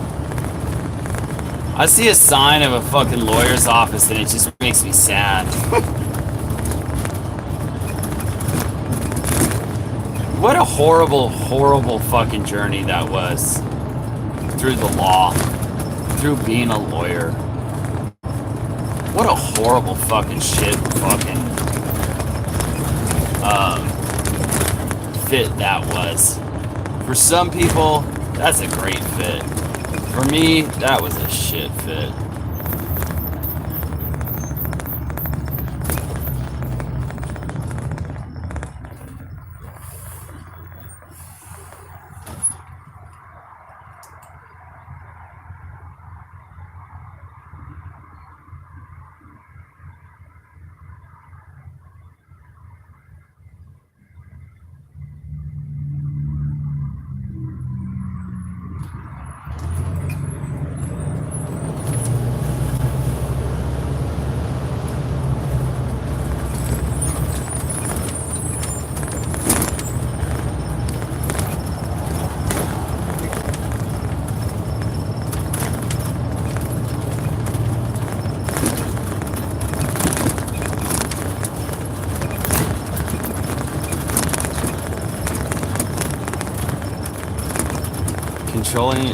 Speaker 2: I see a sign of a fucking lawyer's office and it just makes me sad. What a horrible, horrible fucking journey that was. Through the law. Through being a lawyer. What a horrible fucking shit fucking fit that was. For some people, that's a great fit. For me, that was a shit fit.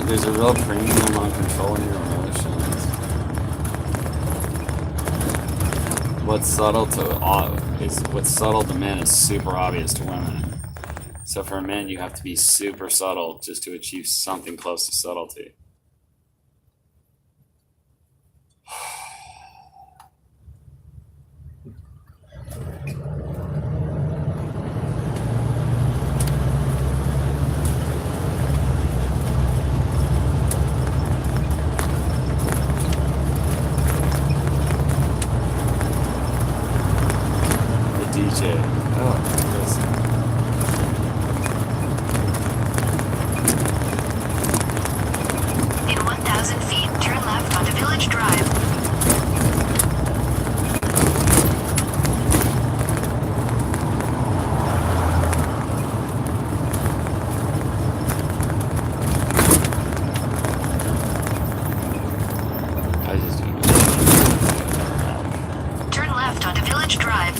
Speaker 2: There's a real premium on controlling your emotions. What's subtle to men is super obvious to women. So for men, you have to be super subtle just to achieve something close to subtlety.
Speaker 3: In 1,000 feet, turn left onto Village Drive. Turn left onto Village Drive.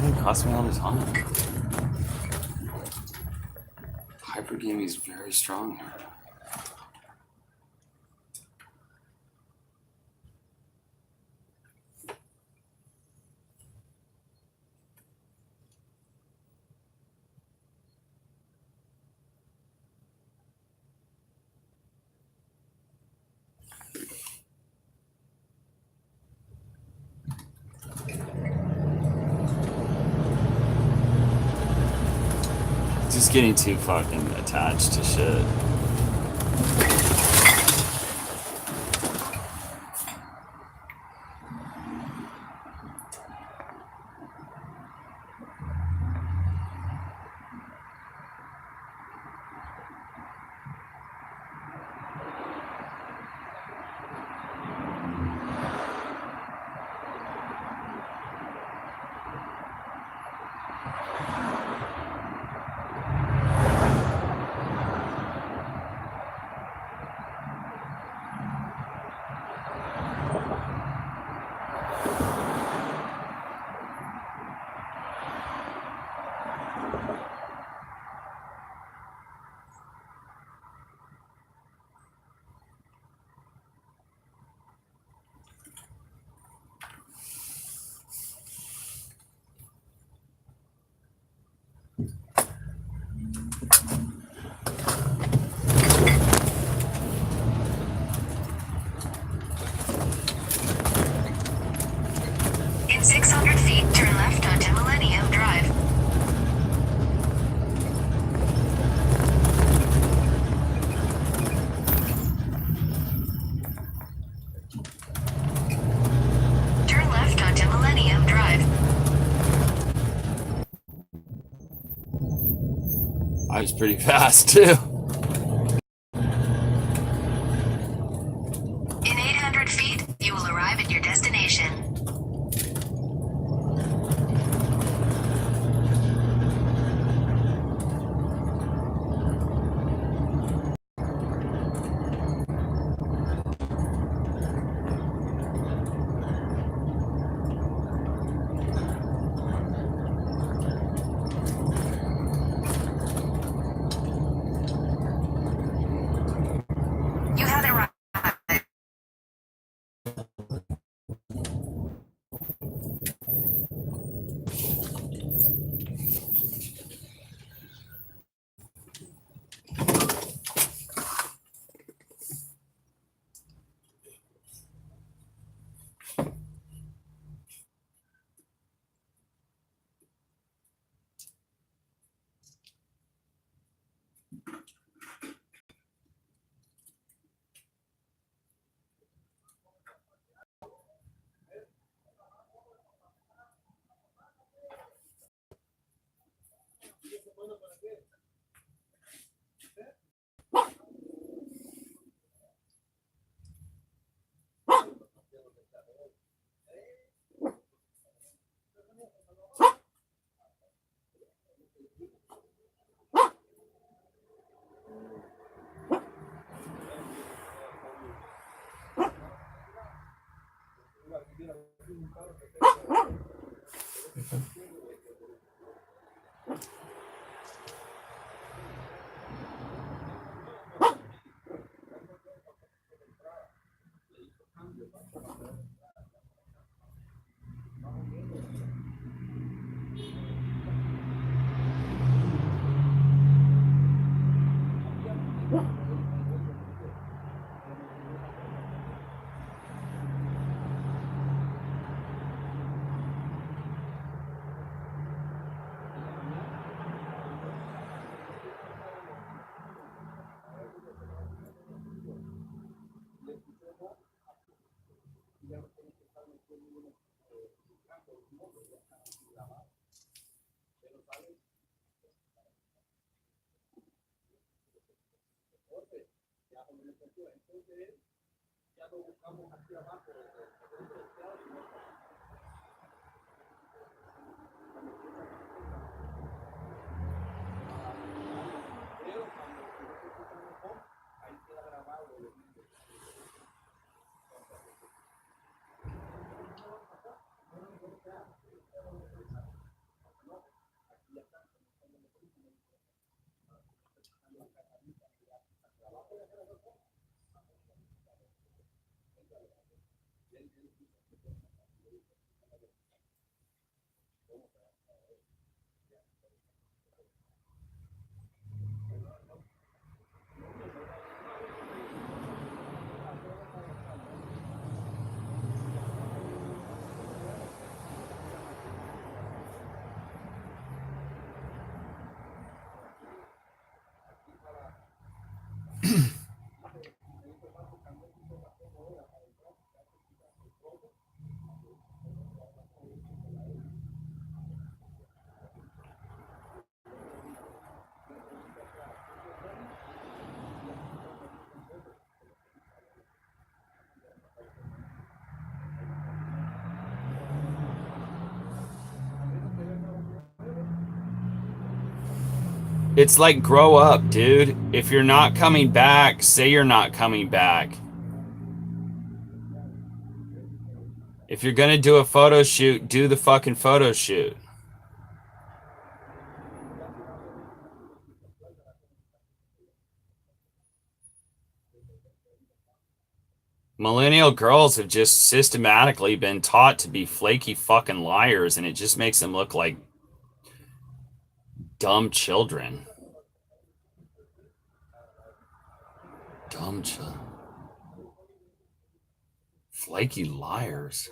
Speaker 2: It costs me all the time. Hypergaming is very strong here. Just getting too fucking attached to shit.
Speaker 3: In 600 feet, turn left onto Millennium Drive. Turn left onto Millennium Drive.
Speaker 2: I was pretty fast too.
Speaker 3: In 800 feet, you will arrive at your destination.
Speaker 2: It's like, grow up, dude. If you're not coming back, say you're not coming back. If you're gonna do a photo shoot, do the fucking photo shoot. Millennial girls have just systematically been taught to be flaky fucking liars, and it just makes them look like dumb children. Dumb children. Flaky liars.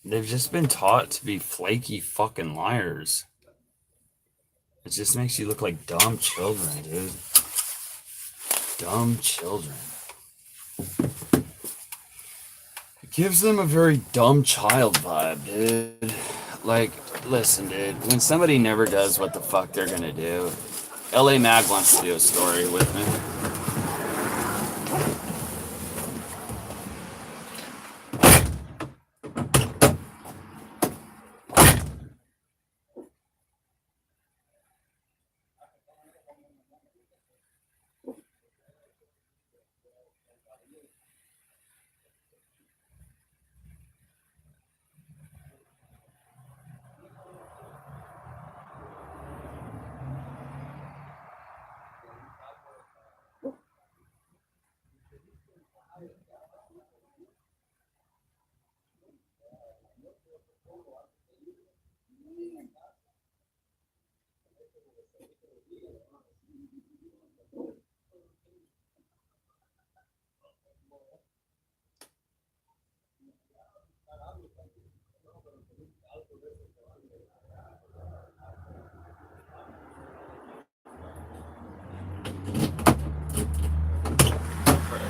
Speaker 2: They've just been taught to be flaky fucking liars. It just makes you look like dumb children, dude. Dumb children. It gives them a very dumb child vibe, dude. Like, listen, dude. When somebody never does what the fuck they're gonna do, LA Mag wants to do a story with me.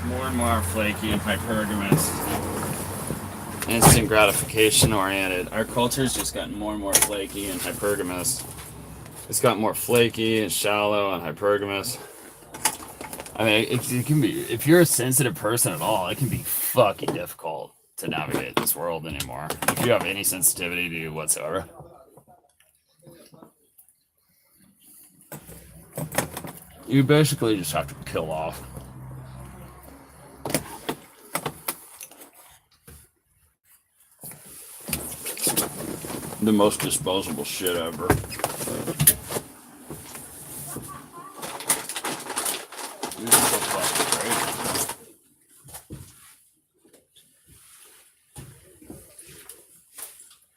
Speaker 2: More and more flaky and hypergamous. instant gratification oriented. Our culture's just gotten more and more flaky and hypergamous. It's gotten more flaky and shallow and hypergamous. I mean, it can be, if you're a sensitive person at all, it can be fucking difficult to navigate this world anymore. If you have any sensitivity to whatsoever. You basically just have to kill off. The most disposable shit ever.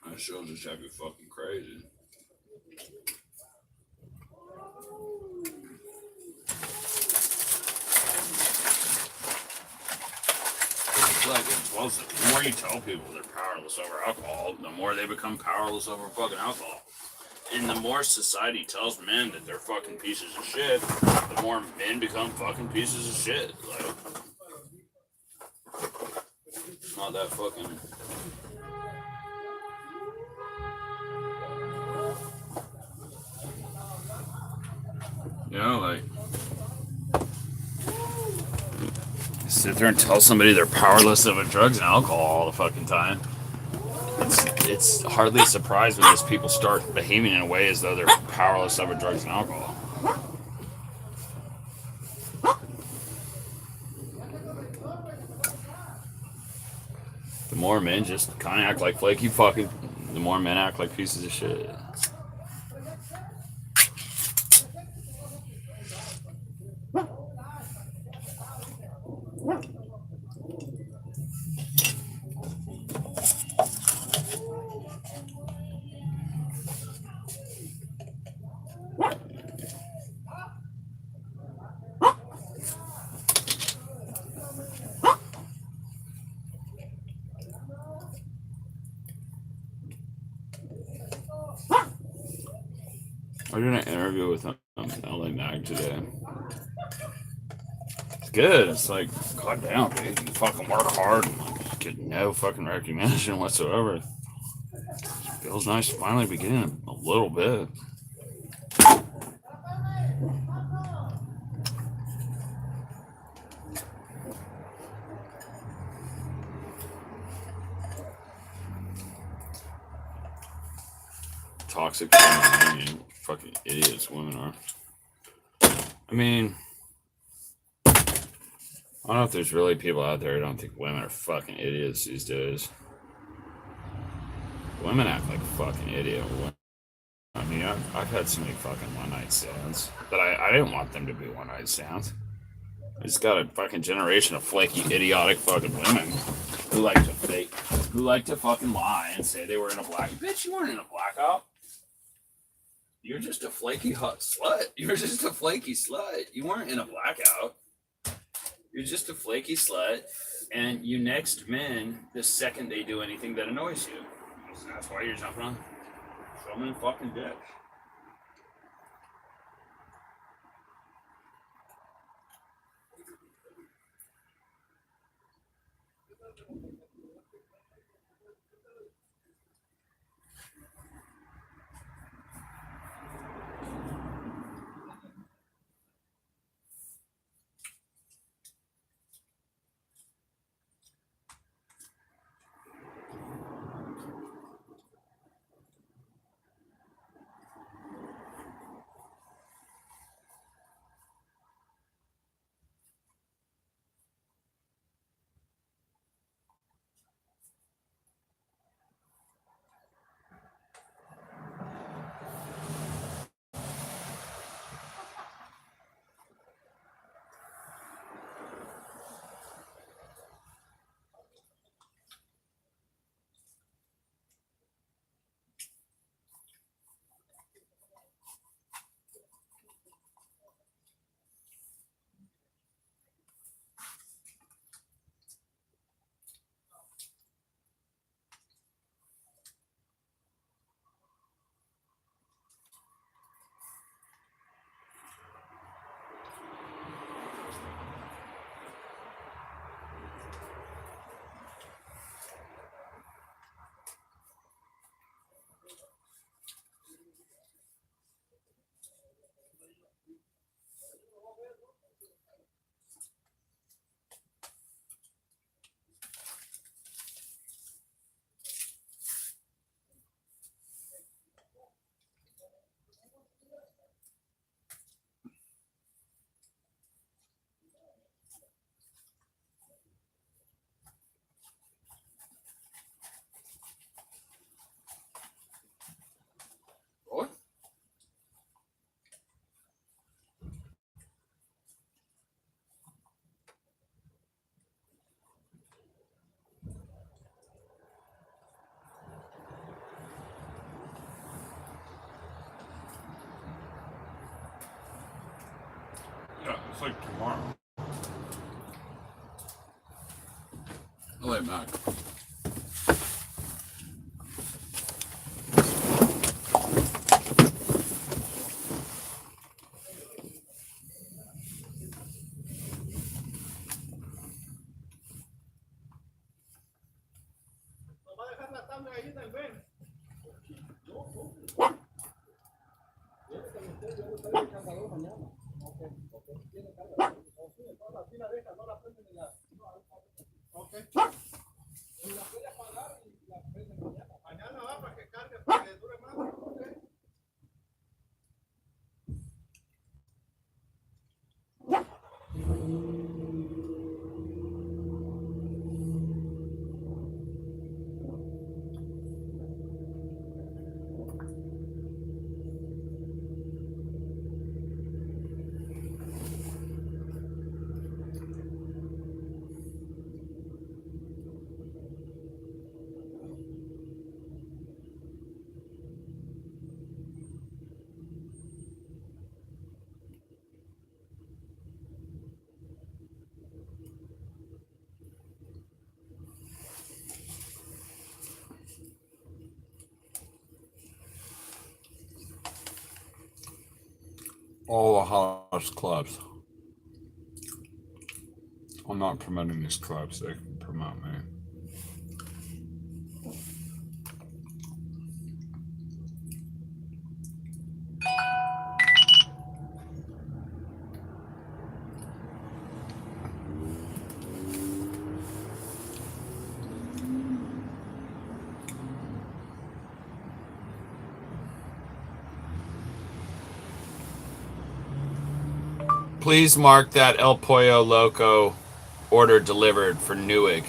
Speaker 2: That show just have you fucking crazy. It's like explosive. The more you tell people they're powerless over alcohol, the more they become powerless over fucking alcohol. And the more society tells men that they're fucking pieces of shit, the more men become fucking pieces of shit. Like, it's not that fucking. You know, like, sit there and tell somebody they're powerless over drugs and alcohol all the fucking time. It's hardly a surprise when those people start behaving in a way as though they're powerless over drugs and alcohol. The more men just kind of act like flaky fucking, the more men act like pieces of shit. I did an interview with LA Mag today. It's good. It's like, god damn, dude. You fucking work hard and like, get no fucking recognition whatsoever. It feels nice to finally be getting a little bit. Toxic fucking idiots women are. I mean, I don't know if there's really people out there who don't think women are fucking idiots these days. Women act like fucking idiot. I mean, I've had so many fucking one-night stands, but I didn't want them to be one-night stands. I just got a fucking generation of flaky, idiotic fucking women who like to fake, who like to fucking lie and say they were in a blackout. Bitch, you weren't in a blackout. You're just a flaky hot slut. You're just a flaky slut. You weren't in a blackout. You're just a flaky slut, and you next men the second they do anything that annoys you. That's why you're jumping on so many fucking dicks.
Speaker 5: It's like tomorrow.
Speaker 6: I'll lay back. All the house clubs. I'm not promoting these clubs, they can promote me.
Speaker 2: Please mark that El Pollo Loco order delivered for Newegg.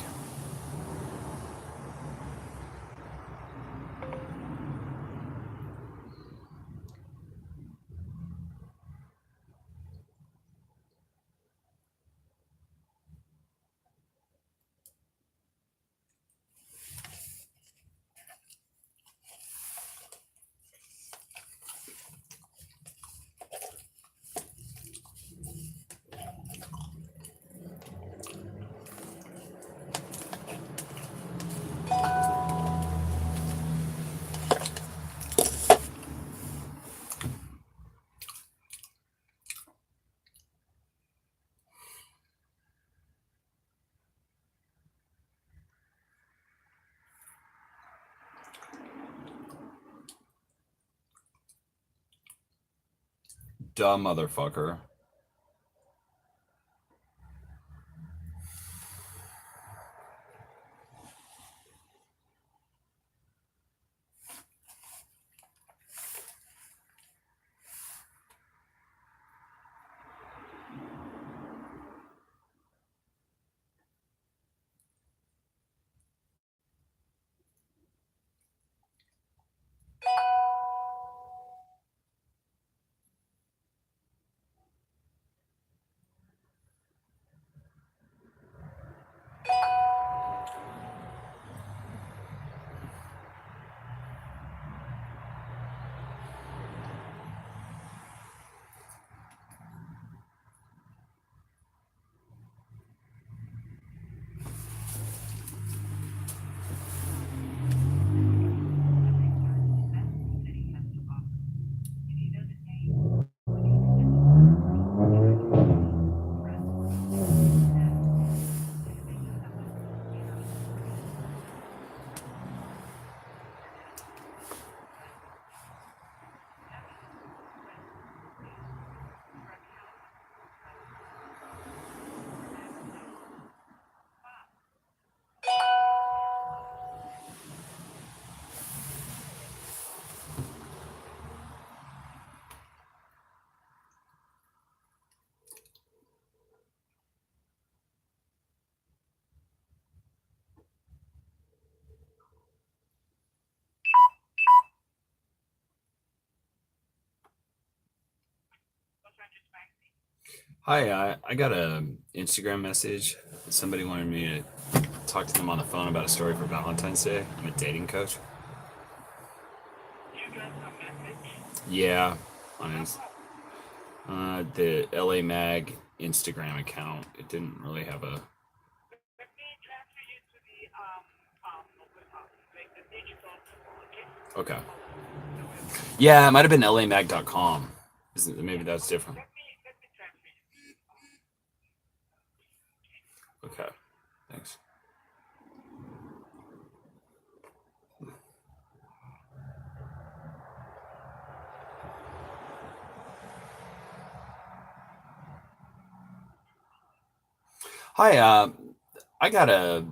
Speaker 6: Dumb motherfucker.
Speaker 2: Hi, I got a Instagram message. Somebody wanted me to talk to them on the phone about a story for Valentine's Day. I'm a dating coach. Yeah, on the LA Mag Instagram account. It didn't really have a. Okay. Yeah, it might have been lamag.com. Maybe that's different. Okay. Thanks. Hi, I got a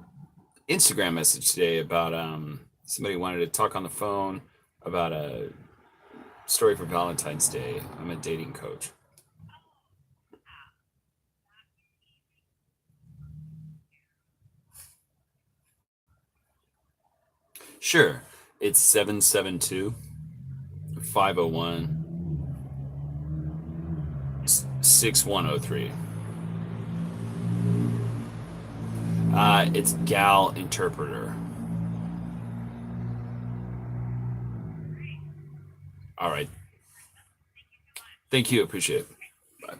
Speaker 2: Instagram message today about somebody wanted to talk on the phone about a story for Valentine's Day. I'm a dating coach. Sure. It's 772-501-6103. It's Gal Interpreter. All right. Thank you. Appreciate it. Bye.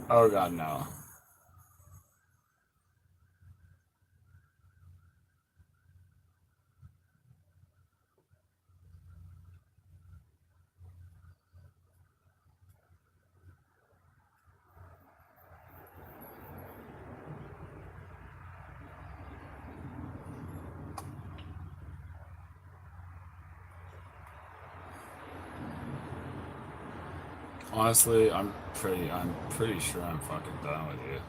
Speaker 2: Oh, God, no.
Speaker 6: Honestly, I'm pretty sure I'm fucking done with you.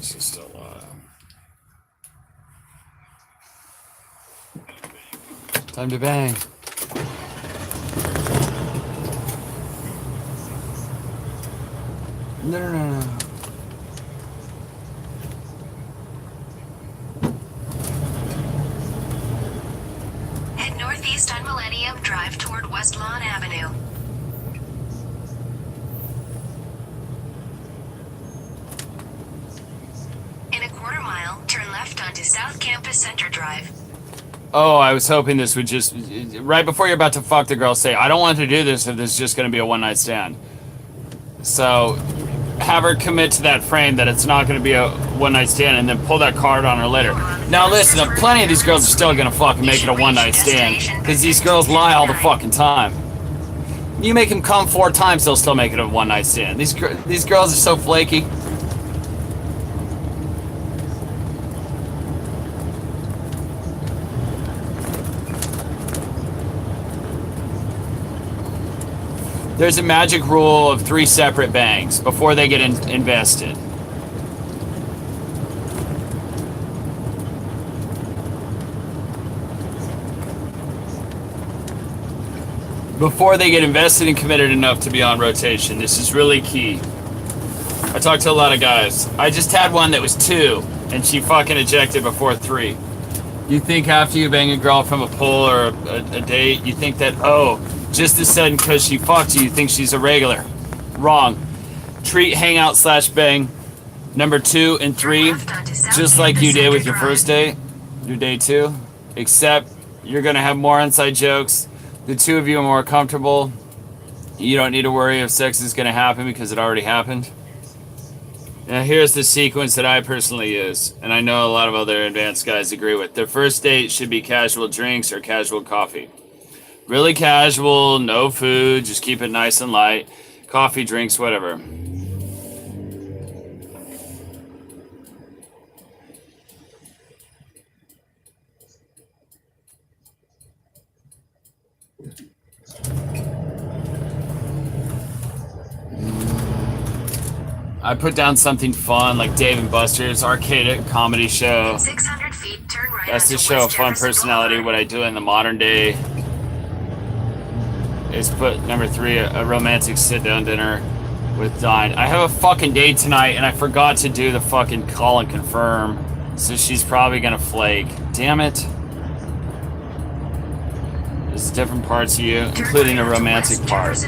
Speaker 6: this is still
Speaker 2: Time to bang. No.
Speaker 3: Head northeast on Millennium Drive toward West Lawn Avenue. In a quarter mile, turn left onto South Campus Center Drive.
Speaker 2: Oh, I was hoping this would just, right before you're about to fuck the girl, say, I don't want to do this if this is just going to be a one-night stand. So, have her commit to that frame that it's not going to be a one-night stand and then pull that card on her later. Now listen, plenty of these girls are still going to fucking make it a one-night stand because these girls lie all the fucking time. You make them come 4 times, they'll still make it a one-night stand. These girls are so flaky. There's a magic rule of 3 separate bangs before they get invested. Before they get invested and committed enough to be on rotation. This is really key. I talked to a lot of guys. I just had one that was 2, and she fucking ejected before 3. You think after you bang a girl from a pull or a date, you think that, oh, just as sudden because she fucked you, you think she's a regular. Wrong. Treat hangout / bang number 2 and 3 just like you did with your first date, your day 2, except you're gonna have more inside jokes. The 2 of you are more comfortable. You don't need to worry if sex is gonna happen because it already happened. Now here's the sequence that I personally use, and I know a lot of other advanced guys agree with. The first date should be casual drinks or casual coffee. Really casual, no food, just keep it nice and light. Coffee, drinks, whatever. I put down something fun like Dave & Buster's arcade comedy show.
Speaker 3: 600 feet, turn right.
Speaker 2: That's to show a fun personality. What I do in the modern day is put number 3, a romantic sit-down dinner with Dine. I have a fucking date tonight and I forgot to do the fucking call and confirm, so she's probably gonna flake. Damn it. There's different parts of you, including a romantic part.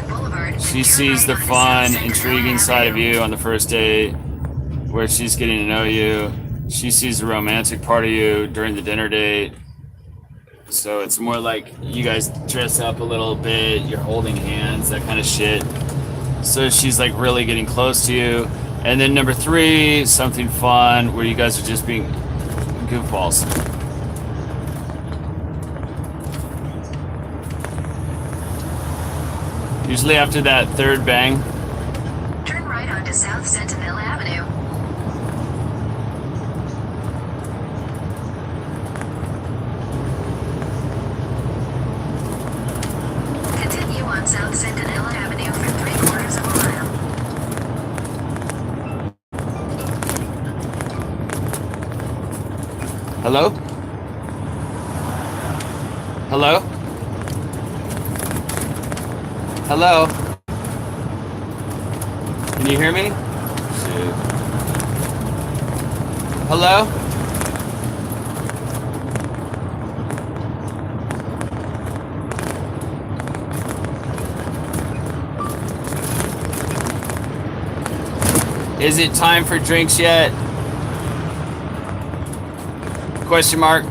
Speaker 2: She sees the fun, intriguing side of you on the first date, where she's getting to know you. She sees the romantic part of you during the dinner date. So it's more like you guys dress up a little bit, you're holding hands, that kind of shit. So she's like really getting close to you. And then number 3, something fun where you guys are just being goofballs. Usually after that 3rd bang,
Speaker 3: Turn right onto South Sentinel Avenue. Continue on South Sentinel Avenue for 3/4 of a mile.
Speaker 2: hello? Hello? Hello? Can you hear me? Shit. Hello? Is it time for drinks yet? Question mark.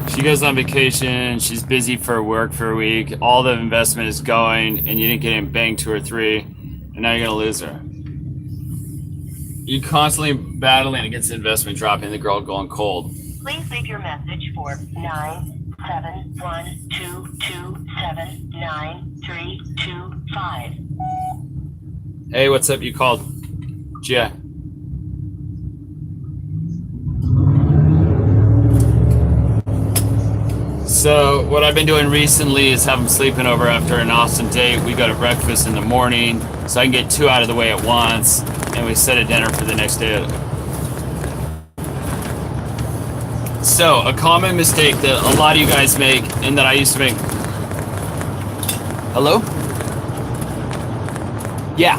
Speaker 2: She goes on vacation, she's busy for work for a week, all the investment is going, and you didn't get in bang 2 or 3, and now you're gonna lose her. You're constantly battling against the investment dropping, the girl going cold.
Speaker 5: Please leave your message for 97122279325.
Speaker 2: Hey, what's up? You called. Yeah. So what I've been doing recently is have them sleeping over after an awesome date. We go to breakfast in the morning, so I can get 2 out of the way at once, and we set a dinner for the next day. So a common mistake that a lot of you guys make, and that I used to make. Hello? Yeah.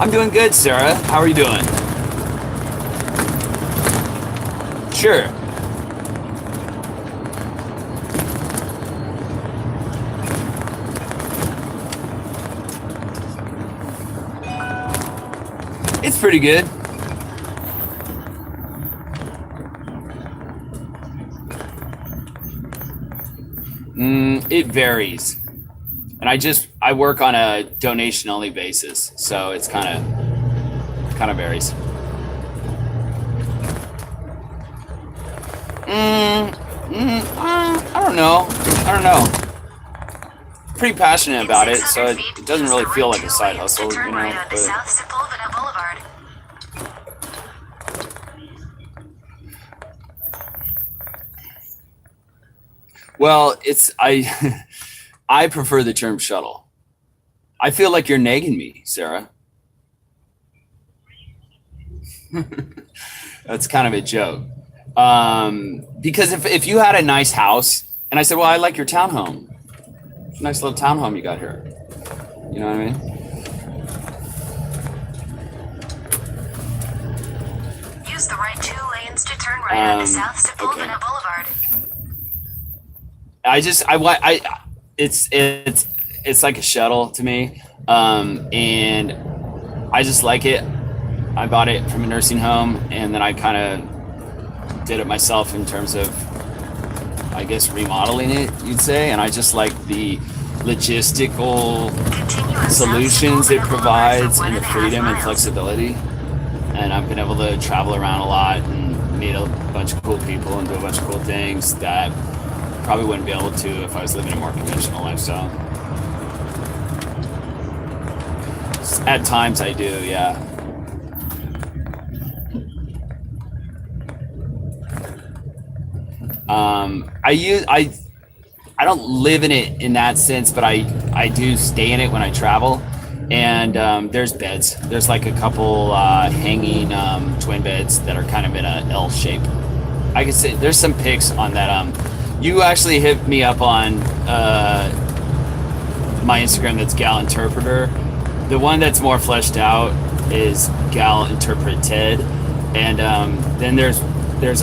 Speaker 2: I'm doing good, Sarah. How are you doing? Sure. It's pretty good. It varies. And I work on a donation only basis, so it's kind of varies. I don't know. Pretty passionate about it, so it doesn't really feel like a side hustle, you know.
Speaker 3: Right onto
Speaker 2: But
Speaker 3: South Sepulveda Boulevard.
Speaker 2: well, I prefer the term shuttle. I feel like you're nagging me, Sarah. That's kind of a joke. Because if you had a nice house, and I said, well, I like your townhome. It's a nice little townhome you got here. You know what I mean?
Speaker 3: Use the right 2 lanes to turn right onto South Sepulveda Boulevard.
Speaker 2: It's like a shuttle to me, and I just like it. I bought it from a nursing home, and then I kind of did it myself in terms of, I guess, remodeling it, you'd say. And I just like the logistical solutions it provides, and the freedom and flexibility. And I've been able to travel around a lot and meet a bunch of cool people and do a bunch of cool things that probably wouldn't be able to if I was living a more conventional lifestyle. At times I do, yeah. I don't live in it in that sense, but I do stay in it when I travel. And there's beds. There's like a couple hanging twin beds that are kind of in a L shape. I can say there's some pics on that. You actually hit me up on my Instagram. That's Gal Interpreter. The one that's more fleshed out is Gal Interpreted, and then there's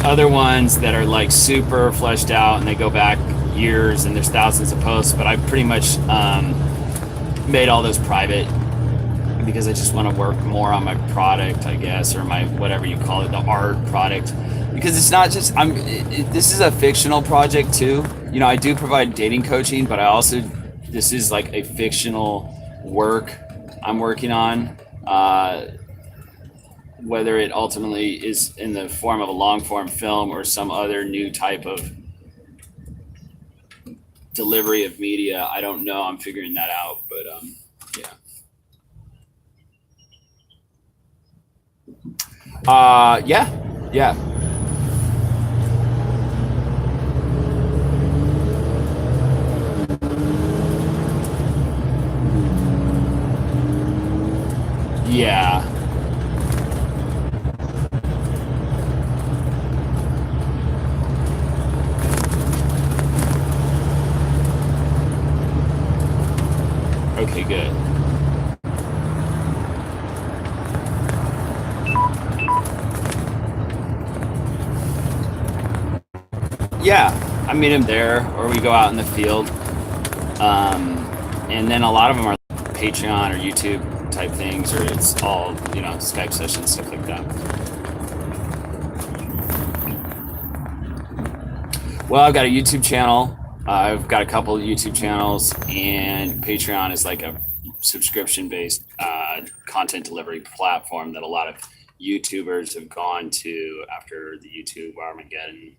Speaker 2: other ones that are like super fleshed out, and they go back years, and there's thousands of posts. But I pretty much made all those private because I just want to work more on my product, I guess, or my whatever you call it, the art product. Because it's not just this is a fictional project too. You know, I do provide dating coaching, but this is like a fictional work I'm working on. Whether it ultimately is in the form of a long form film or some other new type of delivery of media, I don't know. I'm figuring that out, but yeah. Yeah. Yeah. Okay, good. Yeah, I meet him there, or we go out in the field. And then a lot of them are Patreon or YouTube type things, or it's all, you know, Skype sessions, stuff like that. Well, I've got a YouTube channel. I've got a couple of YouTube channels, and Patreon is like a subscription-based content delivery platform that a lot of YouTubers have gone to after the YouTube Armageddon.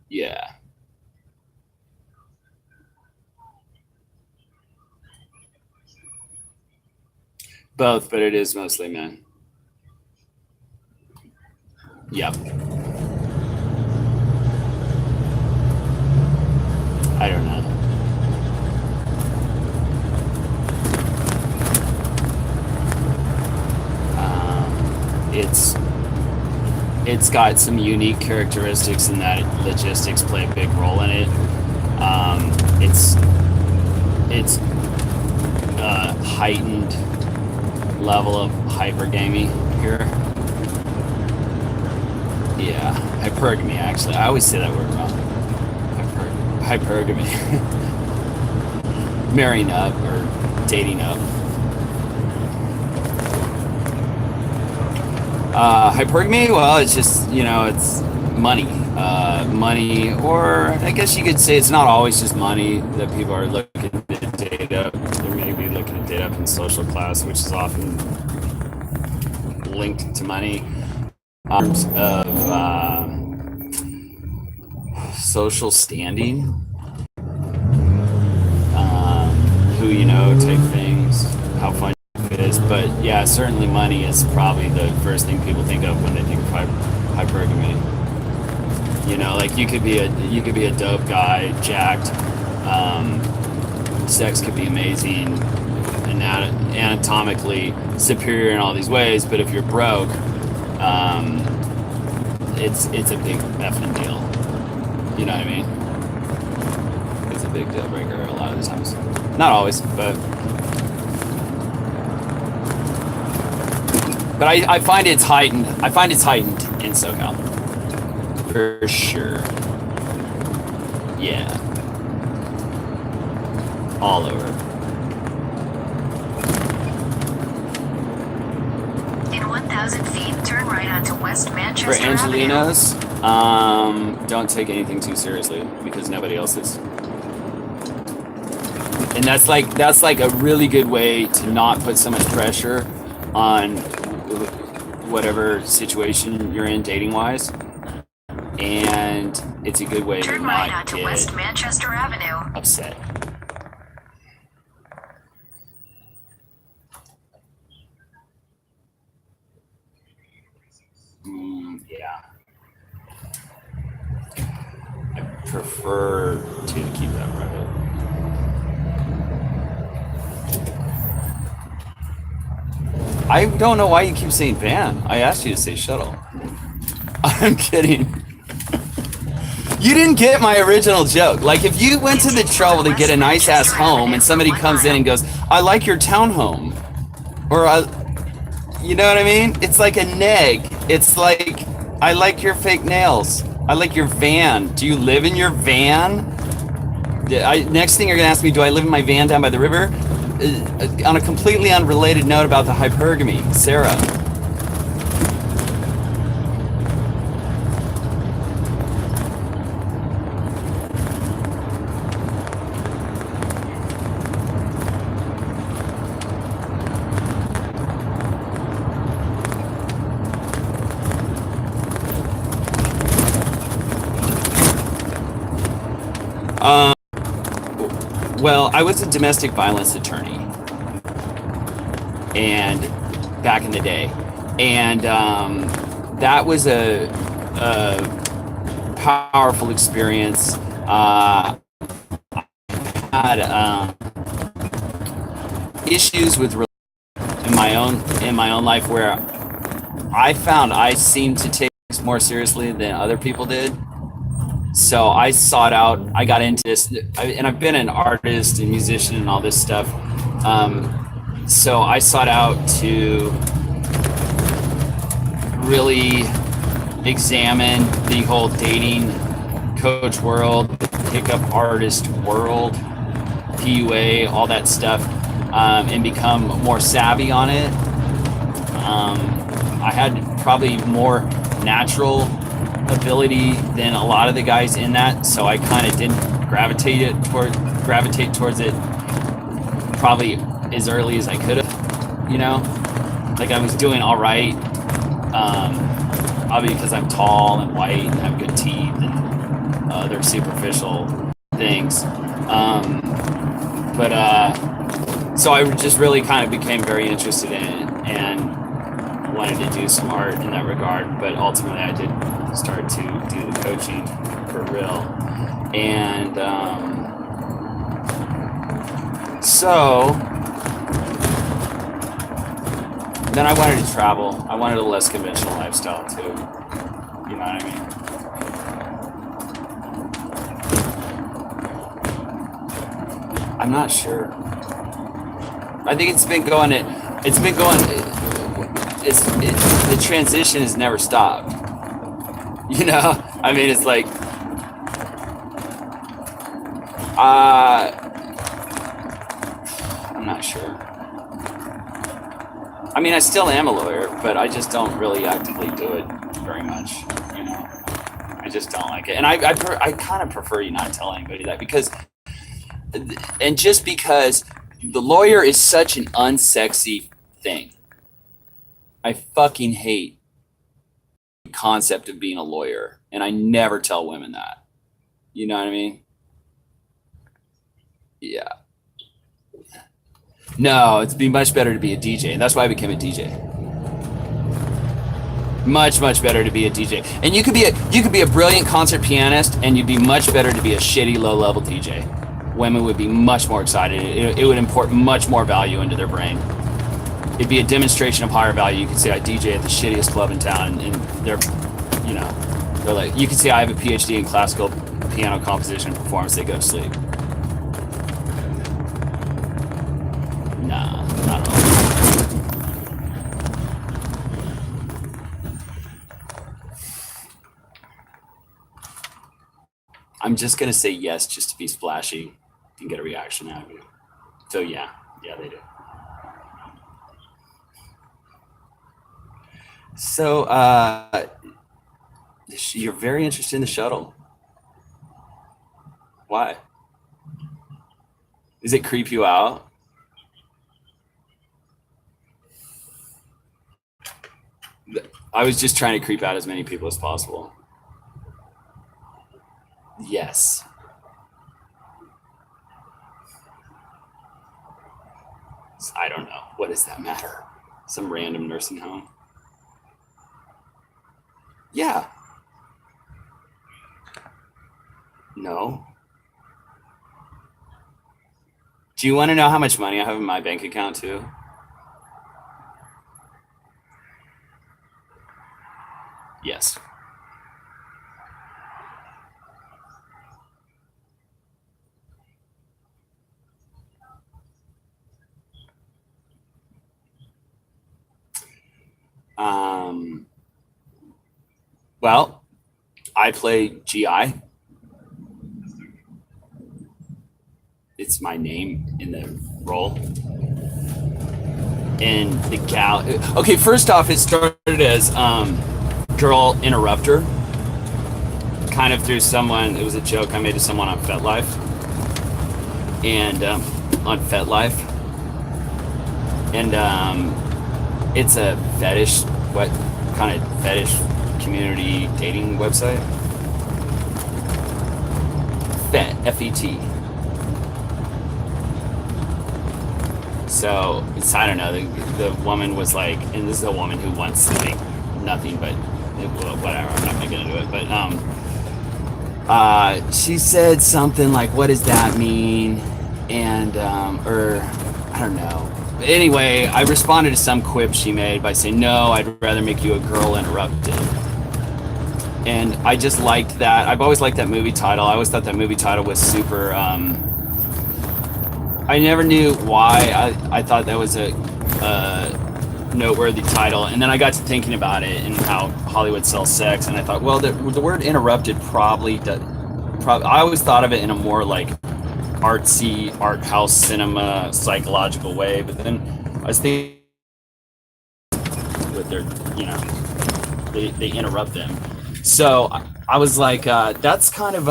Speaker 2: Yeah. Both, but it is mostly men. Yep. I don't know. It's got some unique characteristics in that logistics play a big role in it. It's a heightened level of hypergamy here. Yeah, hypergamy actually. I always say that word wrong. Hypergamy. Marrying up or dating up. Hypergamy, well, it's just, it's money. Money, or I guess you could say it's not always just money that people are looking to date up. They may be looking to date up in social class, which is often linked to money. In terms of social standing, who you know type things, how fun it is. But yeah, certainly money is probably the first thing people think of when they think of hypergamy. Like you could be a dope guy, jacked. Sex could be amazing, anatomically superior in all these ways. But if you're broke, it's a big effing deal. You know what I mean? It's a big deal breaker a lot of the times. Not always, but I find it's heightened. I find it's heightened in SoCal. For sure. Yeah. All over.
Speaker 3: In 1,000 feet, turn right onto West
Speaker 2: For
Speaker 3: Manchester
Speaker 2: Angelinos, don't take anything too seriously because nobody else is. And that's like a really good way to not put so much pressure on whatever situation you're in dating wise. And it's a good way to
Speaker 3: Turn right
Speaker 2: not
Speaker 3: onto
Speaker 2: get
Speaker 3: West Manchester Avenue.
Speaker 2: upset. Yeah. I prefer to keep that private. I don't know why you keep saying van. I asked you to say shuttle. I'm kidding. You didn't get my original joke. Like if you went to the trouble to get a nice ass home and somebody comes in and goes, I like your townhome. Or you know what I mean? It's like a neg. It's like, I like your fake nails. I like your van. Do you live in your van? Next thing you're gonna ask me, do I live in my van down by the river? On a completely unrelated note about the hypergamy, Sarah. Well, I was a domestic violence attorney, and back in the day, and that was a powerful experience. I had issues with in my own life where I found I seemed to take things more seriously than other people did. So I sought out, I got into this, and I've been an artist and musician and all this stuff. So I sought out to really examine the whole dating coach world, pickup artist world, PUA, all that stuff, and become more savvy on it. I had probably more natural ability than a lot of the guys in that, so I kind of didn't gravitate towards it probably as early as I could have, like I was doing all right, obviously because I'm tall and white and have good teeth and other superficial things, but So I just really kind of became very interested in it and wanted to do some art in that regard. But ultimately, I did start to do the coaching for real. And so then I wanted to travel. I wanted a less conventional lifestyle too. You know what I mean? I'm not sure. I think the transition has never stopped. You know? I mean, it's like, I'm not sure. I mean, I still am a lawyer, but I just don't really actively do it very much, you know? I just don't like it. And I kind of prefer you not tell anybody that because the lawyer is such an unsexy thing. I fucking hate the concept of being a lawyer, and I never tell women that. You know what I mean? Yeah. No, it'd be much better to be a DJ, and that's why I became a DJ. Much better to be a DJ. And you could be a brilliant concert pianist, and you'd be much better to be a shitty low-level DJ. Women would be much more excited. It would import much more value into their brain. It'd be a demonstration of higher value. You could say I DJ at the shittiest club in town, and they're like, you could say I have a PhD in classical piano composition and performance. They go to sleep. Nah, not at all. I'm just gonna say yes just to be splashy and get a reaction out of you. So yeah, they do. So you're very interested in the shuttle. Why? Does it creep you out? I was just trying to creep out as many people as possible. Yes. I don't know. What does that matter? Some random nursing home? Yeah. No. Do you want to know how much money I have in my bank account too? Yes. Well, I play GI. It's my name in the role. And the gal. Okay, first off, it started as Girl Interrupter. Kind of through someone. It was a joke I made to someone on FetLife. And on FetLife. And it's a fetish. What kind of fetish community dating website? F-E-T. So it's, I don't know, the woman was like, and this is a woman who wants to make nothing but whatever, I'm not gonna get into it, but she said something like, what does that mean? And or I don't know. Anyway, I responded to some quip she made by saying, no, I'd rather make you a girl interrupted. And I just liked that. I've always liked that movie title. I always thought that movie title was super, I never knew why I thought that was a noteworthy title. And then I got to thinking about it and how Hollywood sells sex. And I thought, well, the word interrupted probably I always thought of it in a more like artsy, art house cinema, psychological way. But then I was thinking with their, they interrupt them. So I was like, that's kind of,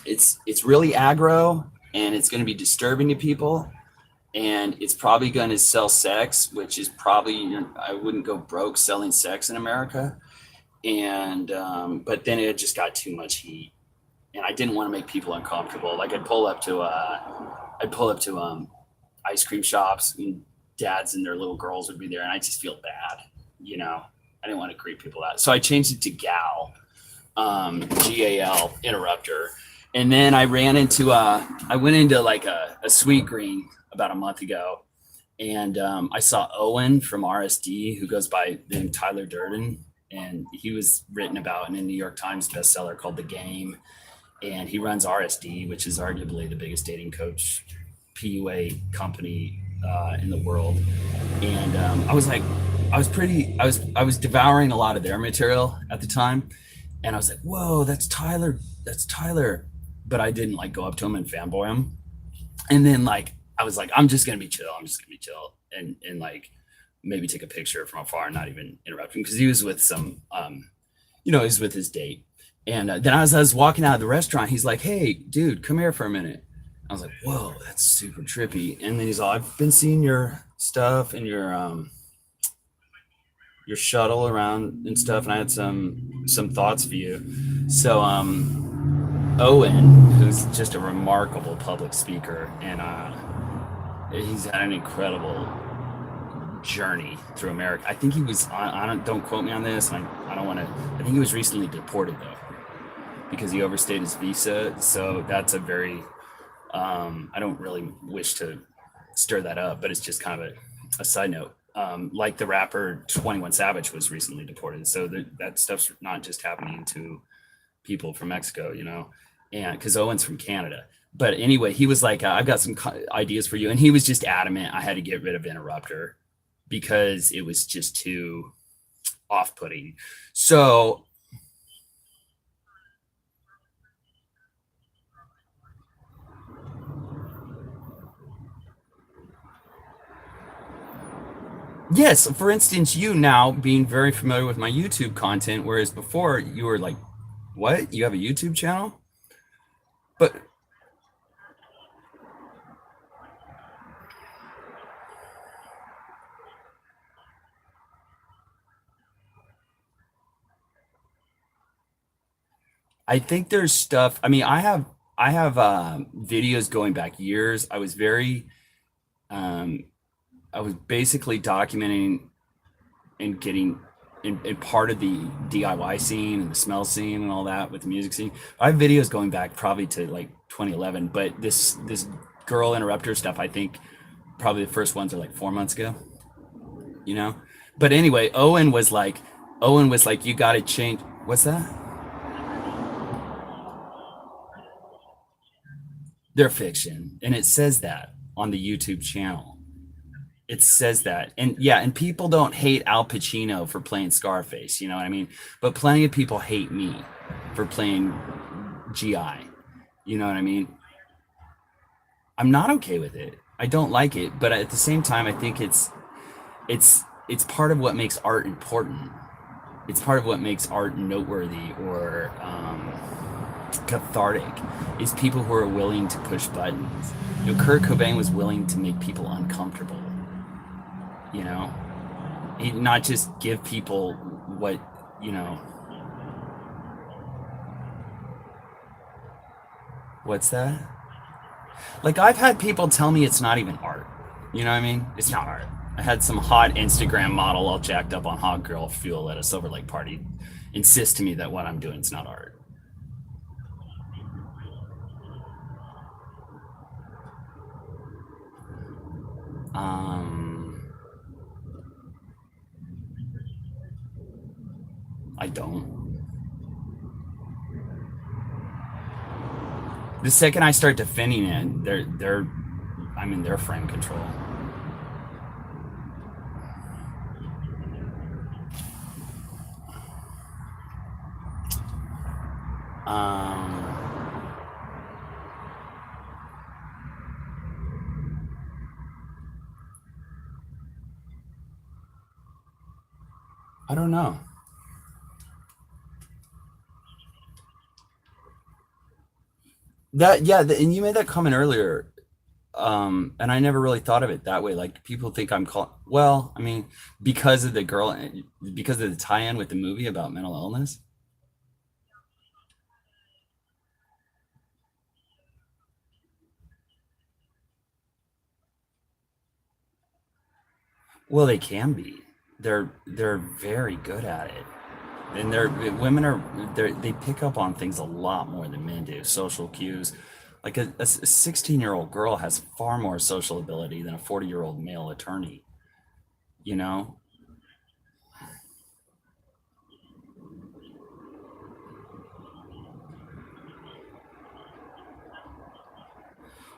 Speaker 2: it's really aggro. And it's going to be disturbing to people, and it's probably going to sell sex, which is probably, I wouldn't go broke selling sex in America. And but then it just got too much heat, and I didn't want to make people uncomfortable. Like I'd pull up to ice cream shops, and dads and their little girls would be there, and I just feel bad, you know. I didn't want to creep people out, so I changed it to Gal, GAL interrupter. And then I went into like a Sweet Green about a month ago, and I saw Owen from RSD, who goes by the name Tyler Durden, and he was written about in a New York Times bestseller called The Game, and he runs RSD, which is arguably the biggest dating coach PUA company in the world. And I was devouring a lot of their material at the time, and I was like, whoa, that's Tyler. But I didn't like go up to him and fanboy him. And then like I was like, I'm just gonna be chill, and like maybe take a picture from afar and not even interrupt him, because he was with some he's with his date. And then as I was walking out of the restaurant, he's like, hey dude, come here for a minute. I was like, whoa, that's super trippy. And then he's all, I've been seeing your stuff and your shuttle around and stuff, and I had some thoughts for you. So Owen, who's just a remarkable public speaker, and he's had an incredible journey through America. I think he was don't quote me on this, and I don't want to. I think he was recently deported though, because he overstayed his visa. So that's a very I don't really wish to stir that up, but it's just kind of a side note. Like the rapper 21 Savage was recently deported, so that stuff's not just happening to people from Mexico, you know. And because Owen's from Canada. But anyway, he was like, I've got some ideas for you. And he was just adamant I had to get rid of Interrupter because it was just too off-putting. So yes, for instance, you now being very familiar with my YouTube content, whereas before you were like, what? You have a YouTube channel? But I think there's stuff. I mean, I have videos going back years. I was I was basically documenting and getting in part of the DIY scene and the smell scene and all that with the music scene. I have videos going back probably to like 2011, but this girl interrupter stuff, I think probably the first ones are like 4 months ago, you know? But anyway, Owen was like, you got to change. What's that? They're fiction. And it says that on the YouTube channel. It says that. And yeah, and people don't hate Al Pacino for playing Scarface, you know what I mean? But plenty of people hate me for playing GI. You know what I mean? I'm not okay with it. I don't like it, but at the same time I think it's part of what makes art important. It's part of what makes art noteworthy or cathartic, is people who are willing to push buttons. You know, Kurt Cobain was willing to make people uncomfortable. You know, he not just give people what, you know. What's that? Like, I've had people tell me it's not even art. You know what I mean? It's not art. I had some hot Instagram model all jacked up on hot girl fuel at a Silver Lake party insist to me that what I'm doing is not art. I don't. The second I start defending it, I'm in their frame control. I don't know. And you made that comment earlier, and I never really thought of it that way. Like, people think I'm well, I mean, because of the tie-in with the movie about mental illness.
Speaker 7: Well, they can be. They're very good at it, and they pick up on things a lot more than men do. Social cues, like a 16-year-old girl has far more social ability than a 40-year-old male attorney. You know,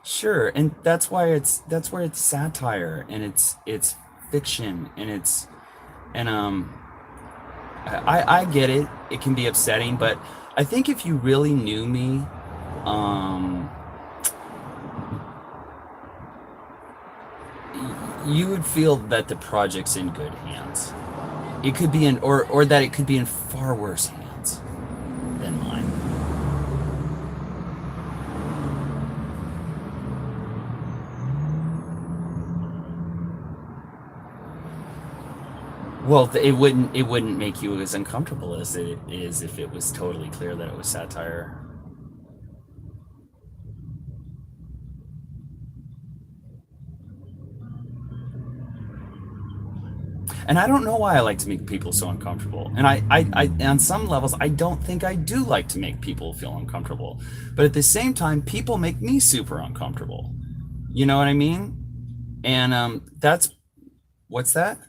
Speaker 7: sure, and that's where it's satire and it's fiction and I get it. It can be upsetting, but I think if you really knew me, um, you would feel that the project's in good hands. It could be or that it could be in far worse hands than mine. Well, it wouldn't make you as uncomfortable as it is if it was totally clear that it was satire. And I don't know why I like to make people so uncomfortable. And I on some levels, I don't think I do like to make people feel uncomfortable. But at the same time, people make me super uncomfortable. You know what I mean? And that's what's that?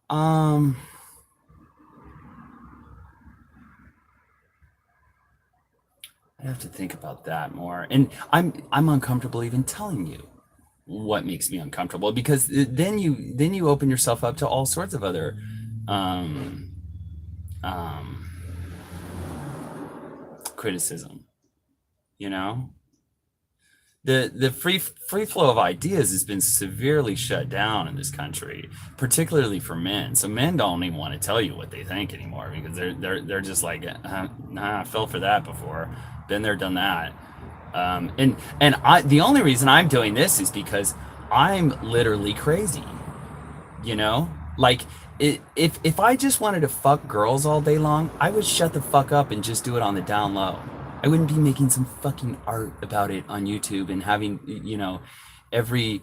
Speaker 7: Um, I have to think about that more. And I'm uncomfortable even telling you what makes me uncomfortable because then you open yourself up to all sorts of other um um criticism, you know? The free flow of ideas has been severely shut down in this country, particularly for men. So men don't even want to tell you what they think anymore because they're just like, nah, I fell for that before. Been there, done that. And the only reason I'm doing this is because I'm literally crazy. You know, like if I just wanted to fuck girls all day long, I would shut the fuck up and just do it on the down low. I wouldn't be making some fucking art about it on YouTube and having, every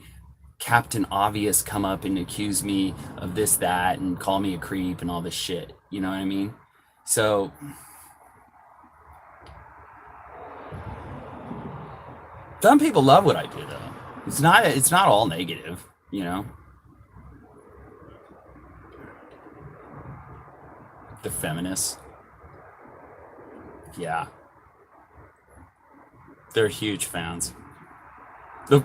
Speaker 7: Captain Obvious come up and accuse me of this, that, and call me a creep and all this shit. You know what I mean? So some people love what I do though. It's not all negative, you know? The feminists. Yeah. They're huge fans.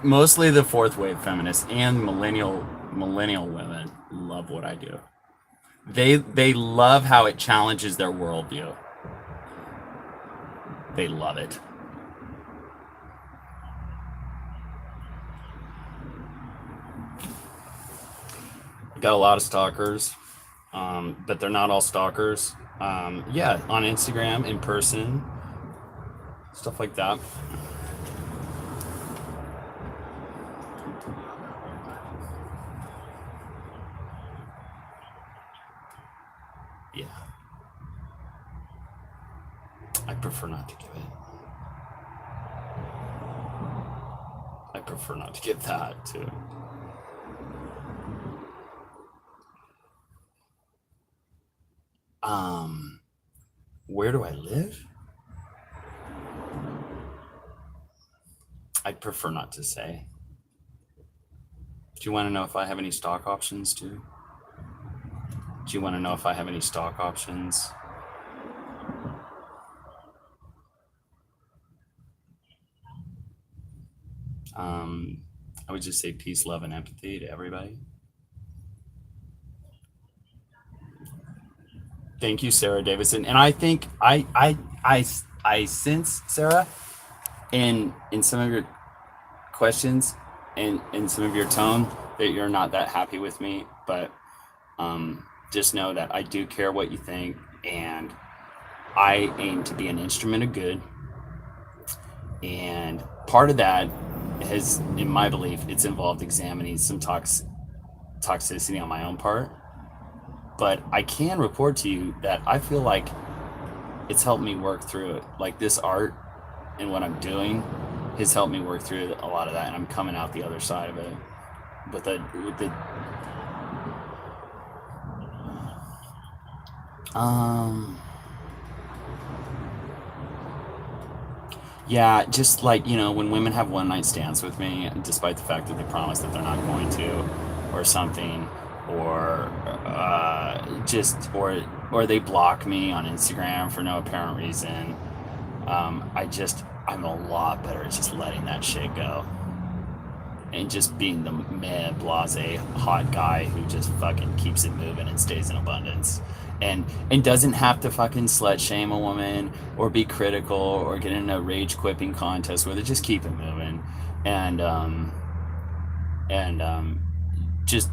Speaker 7: Mostly the fourth wave feminists and millennial women love what I do. They love how it challenges their worldview. They love it. Got a lot of stalkers, but they're not all stalkers. Yeah, on Instagram, in person, stuff like that. Yeah. I prefer not to give it. I prefer not to give that too. Where do I live? I'd prefer not to say. Do you want to know if I have any stock options too? Do you want to know if I have any stock options? I would just say peace, love, and empathy to everybody. Thank you, Sarah Davison. And I think I sense, Sarah, in some of your questions and in some of your tone that you're not that happy with me, but just know that I do care what you think, and I aim to be an instrument of good. And part of that has, in my belief, it's involved examining some toxicity on my own part. But I can report to you that I feel like it's helped me work through it. Like this art and what I'm doing has helped me work through a lot of that, and I'm coming out the other side of it with the yeah, just like, when women have one night stands with me, despite the fact that they promise that they're not going to, or something, or or they block me on Instagram for no apparent reason. I'm a lot better at just letting that shit go. And just being the meh, blase, hot guy who just fucking keeps it moving and stays in abundance. And doesn't have to fucking slut shame a woman or be critical or get in a rage quipping contest where they just keep it moving. And just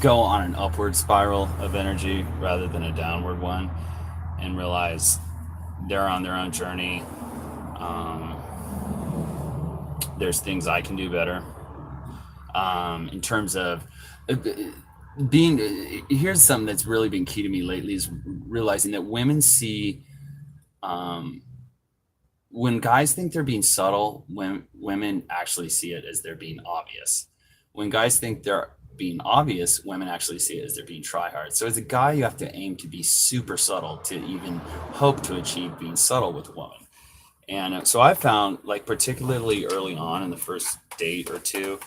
Speaker 7: go on an upward spiral of energy rather than a downward one, and realize they're on their own journey. There's things I can do better. In terms of here's something that's really been key to me lately, is realizing that women see, when guys think they're being subtle, when women actually see it as they're being obvious. When guys think they're being obvious, women actually see it as they're being try hard. So as a guy, you have to aim to be super subtle to even hope to achieve being subtle with a woman. And so I found, like, particularly early on in the first date or two,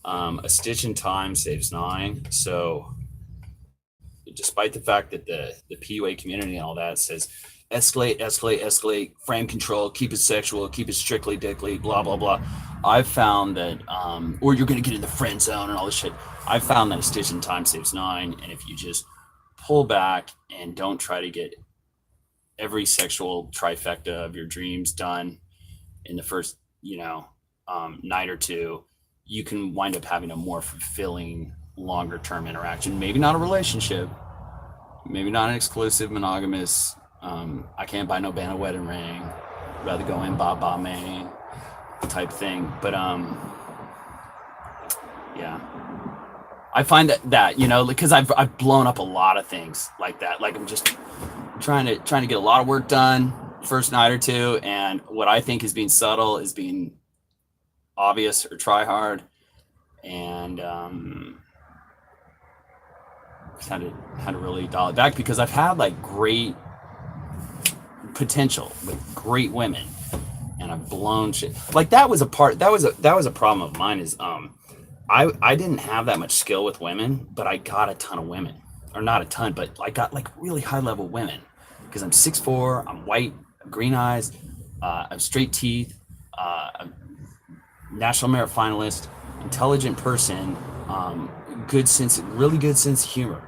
Speaker 7: a stitch in time saves 9. So despite the fact that the PUA community and all that says escalate, frame control, keep it sexual, keep it strictly dickly, blah, blah, blah, I've found that, or you're going to get in the friend zone and all this shit. I've found that a stitch in time saves 9. And if you just pull back and don't try to get every sexual trifecta of your dreams done in the first, night or two, you can wind up having a more fulfilling, longer term interaction. Maybe not a relationship, maybe not an exclusive monogamous, I can't buy no band a wedding ring, rather go in ba man type thing. But yeah, I find that because I've blown up a lot of things like that. Like, I'm just trying to get a lot of work done first night or two, and what I think is being subtle is being obvious or try hard. And had to really dial it back, because I've had like great potential with great women, and I've blown shit. Like, that was a problem of mine, is I didn't have that much skill with women, but I got a ton of women. Or not a ton, but I got like really high level women, because I'm 6'4", I'm white, green eyes, I have straight teeth, I'm national merit finalist, intelligent person, really good sense of humor.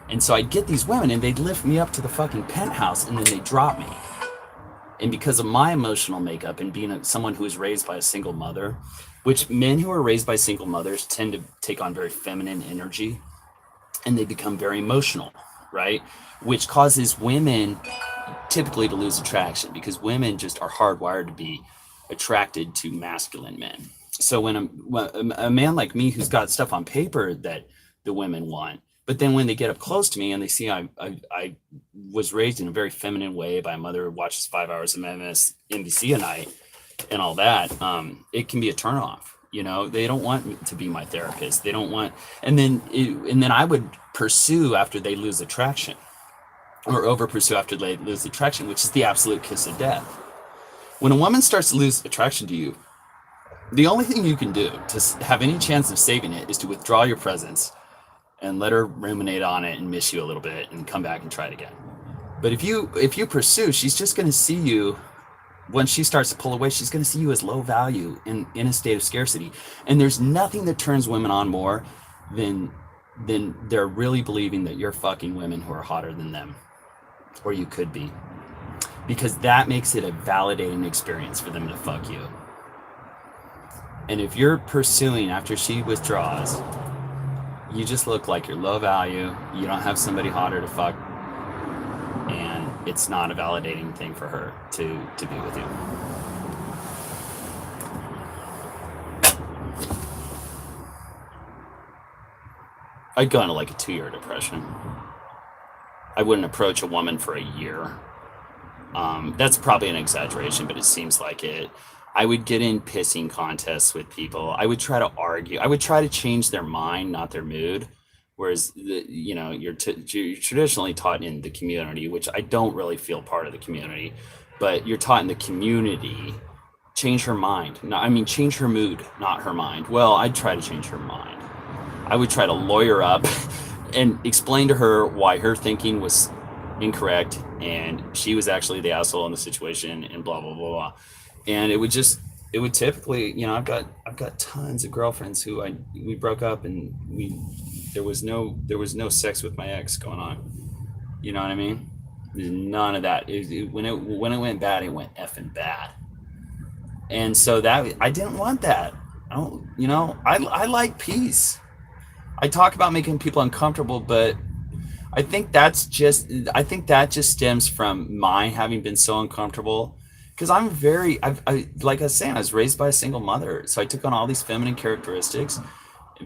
Speaker 7: And so I'd get these women, and they'd lift me up to the fucking penthouse, and then they'd drop me. And because of my emotional makeup and being someone who was raised by a single mother, which men who are raised by single mothers tend to take on very feminine energy, and they become very emotional, right? Which causes women typically to lose attraction, because women just are hardwired to be attracted to masculine men. So when a man like me, who's got stuff on paper that the women want, but then when they get up close to me and they see I was raised in a very feminine way by a mother who watches 5 hours of MSNBC a night and all that, it can be a turnoff. They don't want me to be my therapist. They don't want, and then I would pursue after they lose attraction, or over pursue after they lose attraction, which is the absolute kiss of death. When a woman starts to lose attraction to you, the only thing you can do to have any chance of saving it is to withdraw your presence and let her ruminate on it and miss you a little bit and come back and try it again. But if you pursue, she's just going to see you. When she starts to pull away, she's going to see you as low value in a state of scarcity. And there's nothing that turns women on more than they're really believing that you're fucking women who are hotter than them, or you could be, because that makes it a validating experience for them to fuck you. And if you're pursuing after she withdraws, you just look like you're low value. You don't have somebody hotter to fuck, and it's not a validating thing for her to be with you. I'd go into like a 2-year depression. I wouldn't approach a woman for a year. That's probably an exaggeration, but it seems like it. I would get in pissing contests with people. I would try to argue. I would try to change their mind, not their mood. Whereas, you're traditionally taught in the community, which I don't really feel part of the community, but you're taught in the community, change her mind. No, I mean, change her mood, not her mind. Well, I'd try to change her mind. I would try to lawyer up and explain to her why her thinking was incorrect and she was actually the asshole in the situation and blah blah blah blah. And it would typically, I've got tons of girlfriends who we broke up and there was no sex with my ex going on. You know what I mean? There's none of that. When it went bad, it went effing bad. And so that I didn't want that. I like peace. I talk about making people uncomfortable, but I think that just stems from my having been so uncomfortable. Because I'm like I was saying, I was raised by a single mother. So I took on all these feminine characteristics,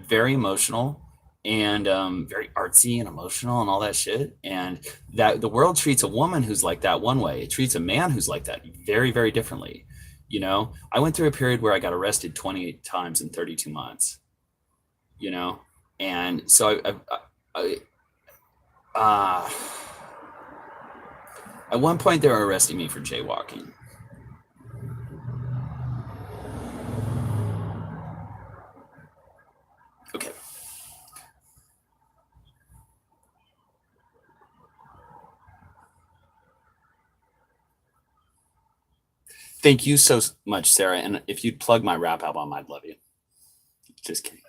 Speaker 7: very emotional and very artsy and emotional and all that shit. And that the world treats a woman who's like that one way. It treats a man who's like that very, very differently. I went through a period where I got arrested 28 times in 32 months, and so at one point they were arresting me for jaywalking. Okay. Thank you so much, Sarah. And if you'd plug my rap album, I'd love you. Just kidding.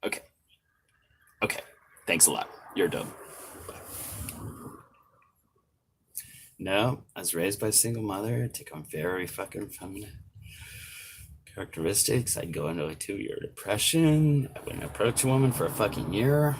Speaker 7: Okay. Thanks a lot. You're dope. Bye. No, I was raised by a single mother. Take on very fucking feminine characteristics. I'd go into a 2-year depression. I wouldn't approach a woman for a fucking year.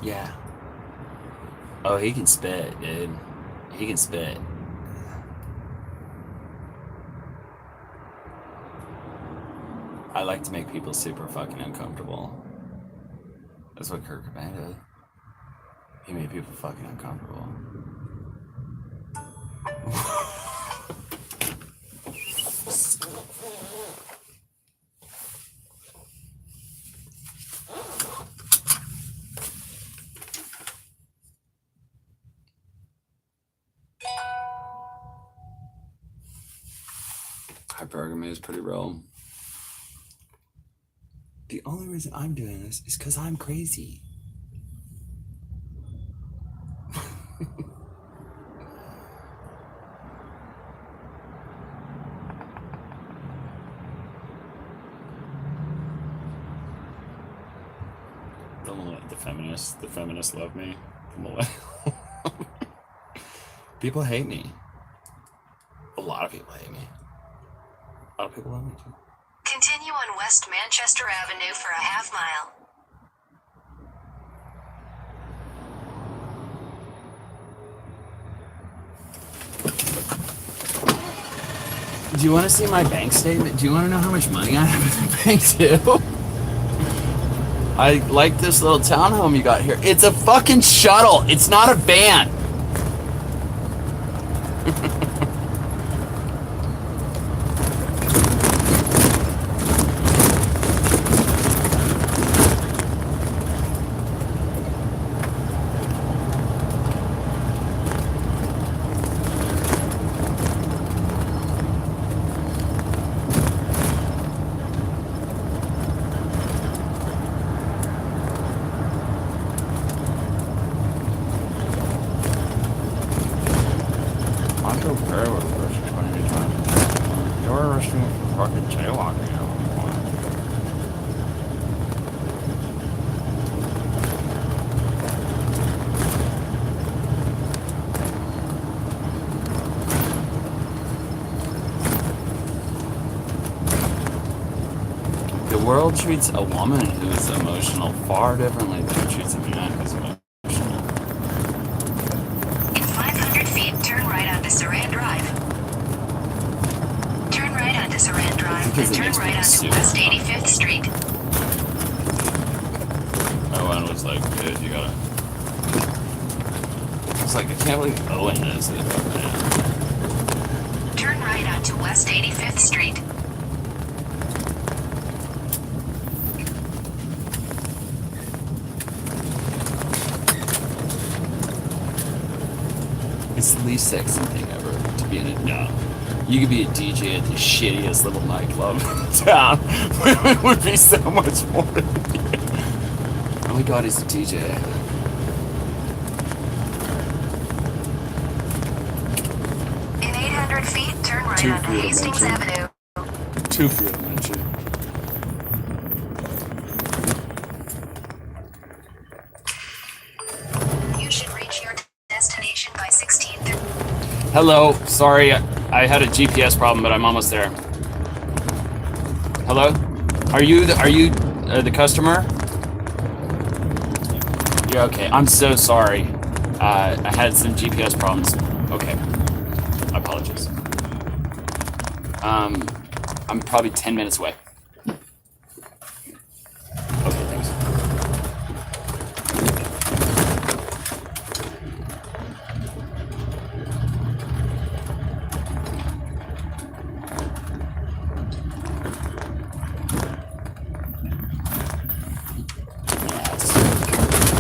Speaker 7: Yeah. Oh, he can spit, dude. He can spit. I like to make people super fucking uncomfortable. That's what Kurt Cobain did. He made people fucking uncomfortable. Hypergamy is pretty real. The only reason I'm doing this is because I'm crazy. The feminists love me. People hate me. A lot of people hate me. A lot of people love me too.
Speaker 3: Continue on West Manchester Avenue for a half mile.
Speaker 7: Do you want to see my bank statement? Do you want to know how much money I have in the bank too? I like this little townhome you got here. It's a fucking shuttle. It's not a van. world treats a woman who is emotional far differently than it treats a man who's emotional.
Speaker 3: In 500 feet, turn right onto Saran Drive. Turn right onto Saran Drive, then turn right onto West 85th Street.
Speaker 7: Owen was like, dude, you gotta... I was like, I can't believe Owen does it. Man.
Speaker 3: Turn right onto West 85th Street.
Speaker 7: It's the least sexy thing ever to be in a no. You could be a DJ at the shittiest little nightclub in town. Women would be so much more than you. Oh my god, he's a DJ.
Speaker 3: In 800 feet, turn right
Speaker 7: Two
Speaker 3: onto
Speaker 7: feet of
Speaker 3: Hastings
Speaker 7: mention.
Speaker 3: Avenue.
Speaker 7: 2 feet of mention.
Speaker 3: You should reach your destination by 16:30.
Speaker 2: Hello, sorry, I had a GPS problem, but I'm almost there. Hello? Are you the customer? Yeah, okay. I'm so sorry. I had some GPS problems. Okay. I apologize. I'm probably 10 minutes away. Okay, thanks.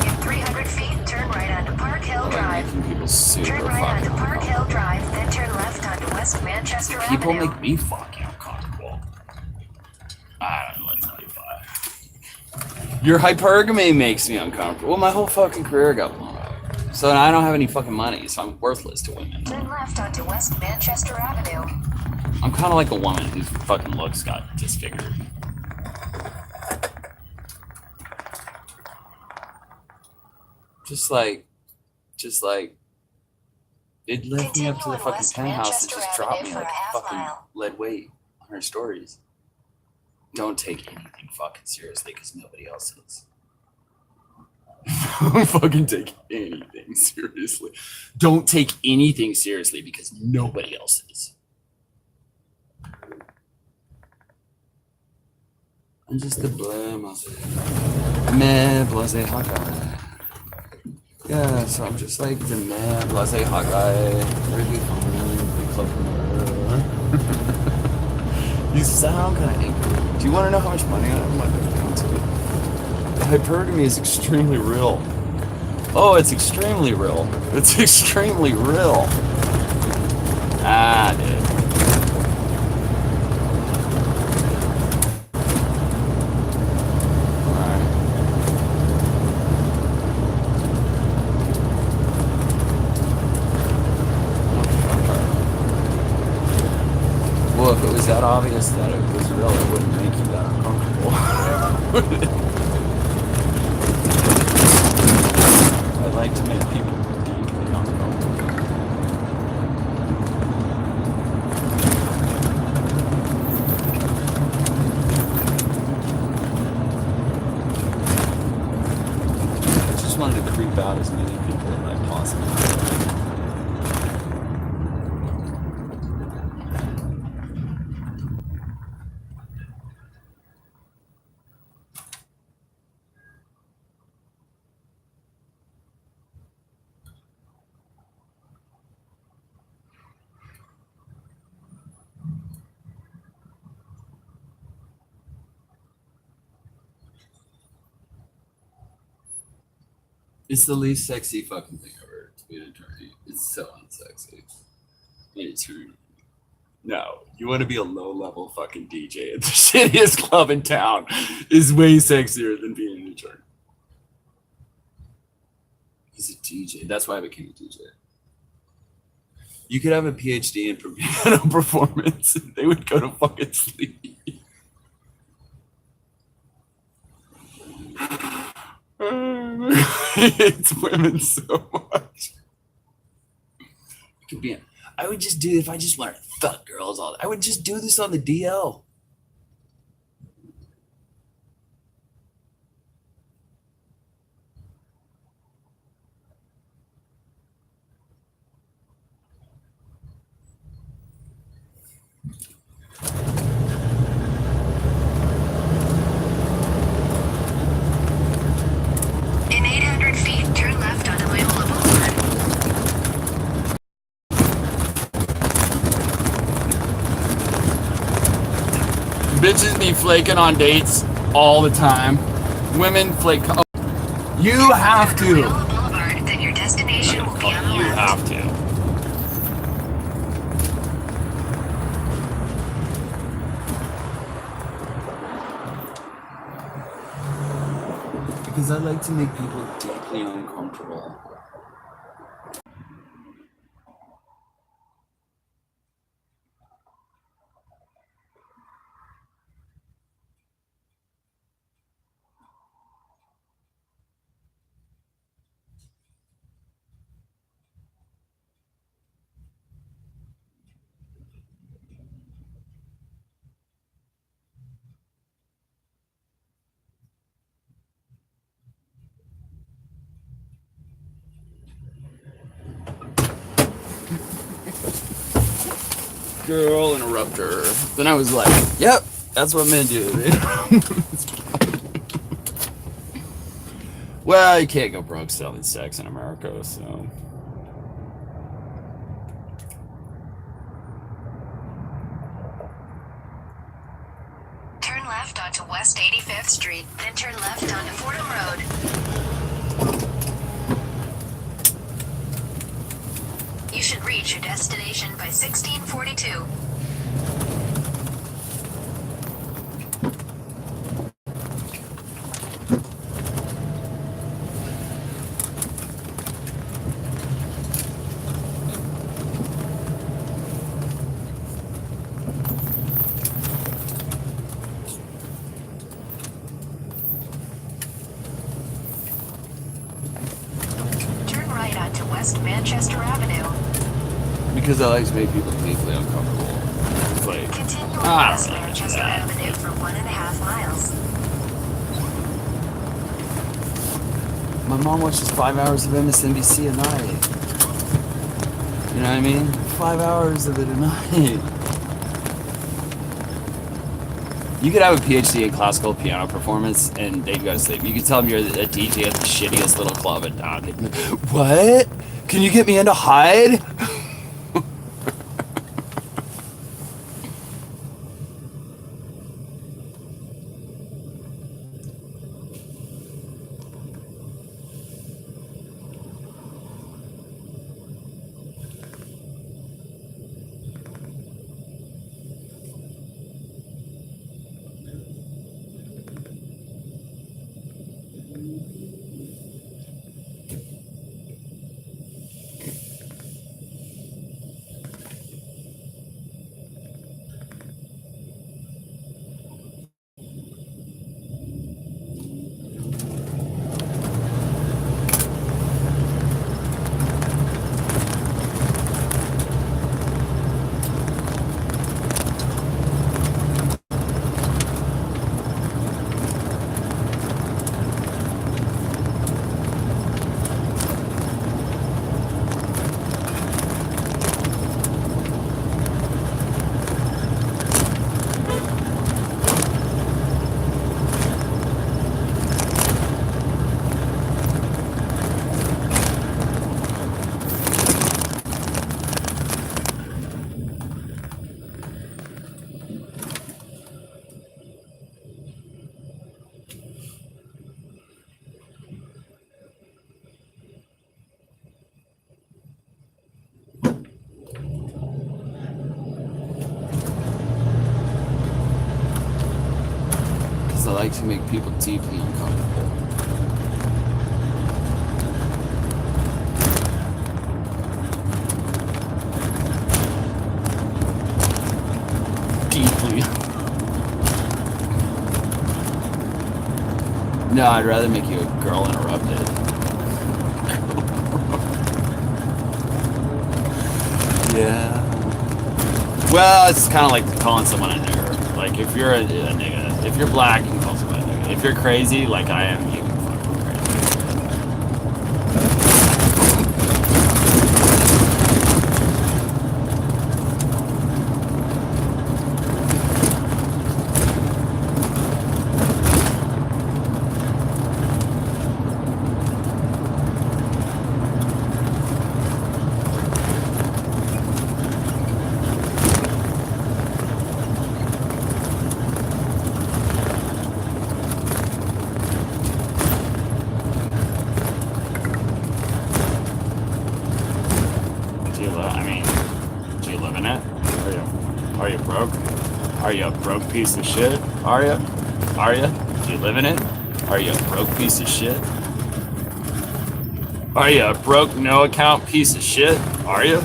Speaker 3: In 300 feet, turn right onto Park Hill Drive.
Speaker 7: Making people super
Speaker 3: Turn right onto
Speaker 7: fucking
Speaker 3: Park Hill
Speaker 7: uncomfortable.
Speaker 3: Drive, then turn left onto West Manchester
Speaker 7: People
Speaker 3: Avenue.
Speaker 7: make me fucking uncomfortable. I don't know what to tell you why. Your hypergamy makes me uncomfortable. Well, my whole fucking career got blown up. So I don't have any fucking money, so I'm worthless to women.
Speaker 3: Turn left onto West Manchester Avenue.
Speaker 7: I'm kind of like a woman whose fucking looks got disfigured. Just like, it left me up to
Speaker 3: Continue
Speaker 7: the
Speaker 3: on
Speaker 7: fucking
Speaker 3: West
Speaker 7: penthouse and
Speaker 3: Manchester
Speaker 7: just dropped me
Speaker 3: Avenue
Speaker 7: like
Speaker 3: for a half
Speaker 7: fucking
Speaker 3: mile.
Speaker 7: lead weight on her stories. Don't take anything fucking seriously because nobody else is. Don't fucking take anything seriously. Don't take anything seriously because nobody else is. I'm just a blase Hawkeye. Yeah, so I'm just like the meh blase Hawkeye. Really fun, really clever. You sound kind of angry. Do you want to know how much money I have in my bank account today? Hypergamy is extremely real. Oh, it's extremely real. It's extremely real. Ah, dude. Well, if it was that obvious that it was real, it wouldn't make you that uncomfortable. I'd like to make people deeply uncomfortable. I just wanted to creep out as many people as I possibly could. It's the least sexy fucking thing ever to be an attorney. It's so unsexy. An attorney. No, you want to be a low-level fucking DJ at the shittiest club in town is way sexier than being an attorney. He's a DJ. That's why I became a DJ. You could have a PhD in piano performance and they would go to fucking sleep. It's women so much. It could be. I would just do if I just wanted to fuck girls all. I would just do this on the DL. Bitches be flaking on dates all the time. Women flake. Oh, you have to.
Speaker 3: Crayola Boulevard, then your destination will be on the
Speaker 7: You
Speaker 3: left.
Speaker 7: have to. Because I like to make people deeply uncomfortable. Girl interrupter. Then I was like, yep, that's what men do. Well, you can't go broke selling sex in America, so.
Speaker 3: Turn left onto West 85th Street, then turn left onto Fordham Road. You should reach your destination by 1642. Turn right onto West Manchester Avenue.
Speaker 7: Because I like to make people deeply uncomfortable. It's like,
Speaker 3: Continue
Speaker 7: I
Speaker 3: on
Speaker 7: don't
Speaker 3: West
Speaker 7: really do
Speaker 3: Manchester
Speaker 7: that.
Speaker 3: Avenue for 1.5 miles.
Speaker 7: My mom watches 5 hours of MSNBC a night. You know what I mean? 5 hours of it a night. You could have a PhD in classical piano performance and they'd go to sleep. You could tell them you're a DJ at the shittiest little club in town. What? Can you get me into Hyde? I like to make people deeply uncomfortable. Deeply. No, I'd rather make you a girl interrupted. Yeah. Well, it's kind of like calling someone a nigger. Like, if you're a nigga, if you're black, you can call someone a nigga. If you're crazy, like I am, you can fucking be crazy. Do you live? I mean, do you live in it? Are you broke? Are you a broke piece of shit? Are you? Are you? Do you live in it? Are you a broke piece of shit? Are you a broke, no account piece of shit? Are you?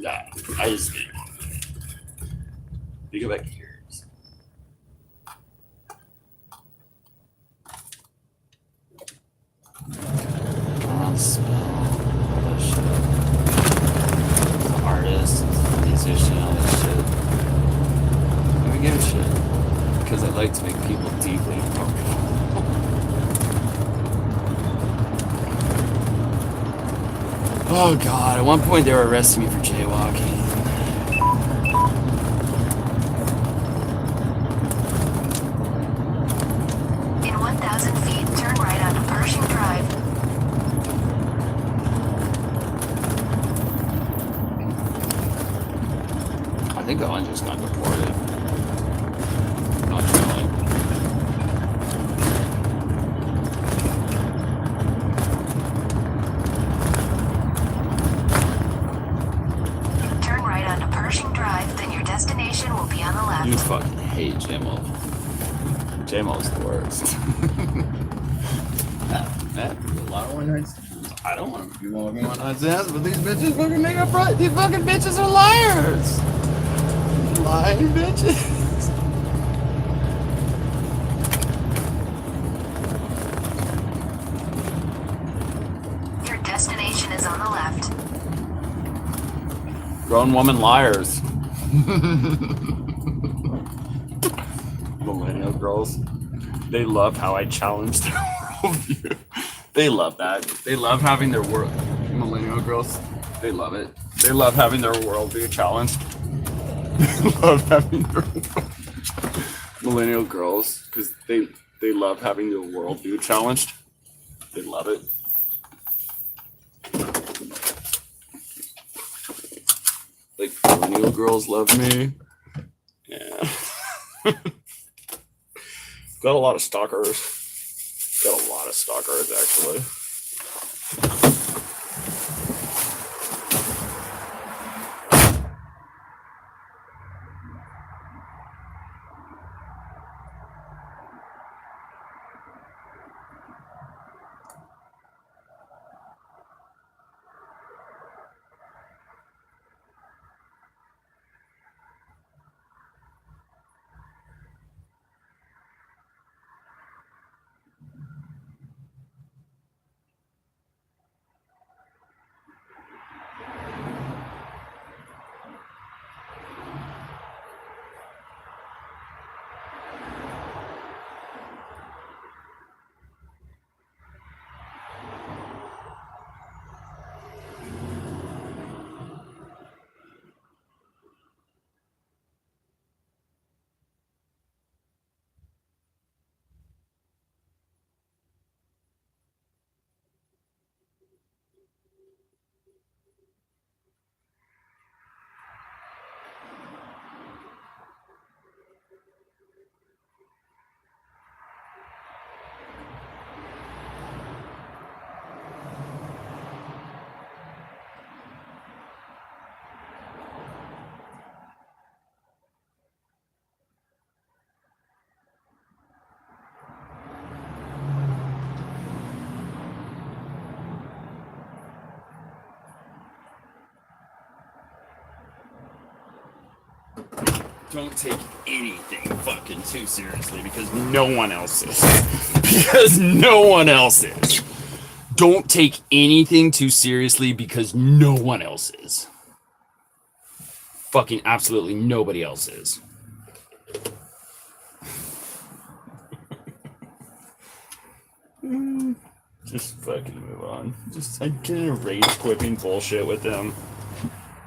Speaker 7: Nah, I just get it. You go back here. Artist, musician, all that shit. I don't give a shit. Because I like to make people deeply uncomfortable. Oh god, at one point they were arresting me for jaywalking.
Speaker 3: In 1,000 feet, turn right onto Pershing Drive.
Speaker 7: I think that one just got deported. Not really.
Speaker 3: Turn right onto Pershing Drive, then your destination will be on the left.
Speaker 7: You fucking hate JMO. JMO's the worst. That a lot of one nights. I don't want to be walking one night stands, but these bitches fucking make up right. These fucking bitches are liars. Lying bitches.
Speaker 3: Your destination is on the left.
Speaker 7: Grown woman liars. Millennial girls. They love how I challenge their worldview. They love that. They love having their world. Millennial girls. They love it. They love having their worldview challenged. They love having their millennial girls because they love having their worldview challenged. They love it. Like millennial girls love me. Yeah. Got a lot of stalkers. Got a lot of stalkers actually. Don't take anything fucking too seriously because no one else is. Because no one else is. Don't take anything too seriously because no one else is.
Speaker 2: fucking absolutely nobody else is. Just fucking move on. Just I get into rage quipping bullshit with them.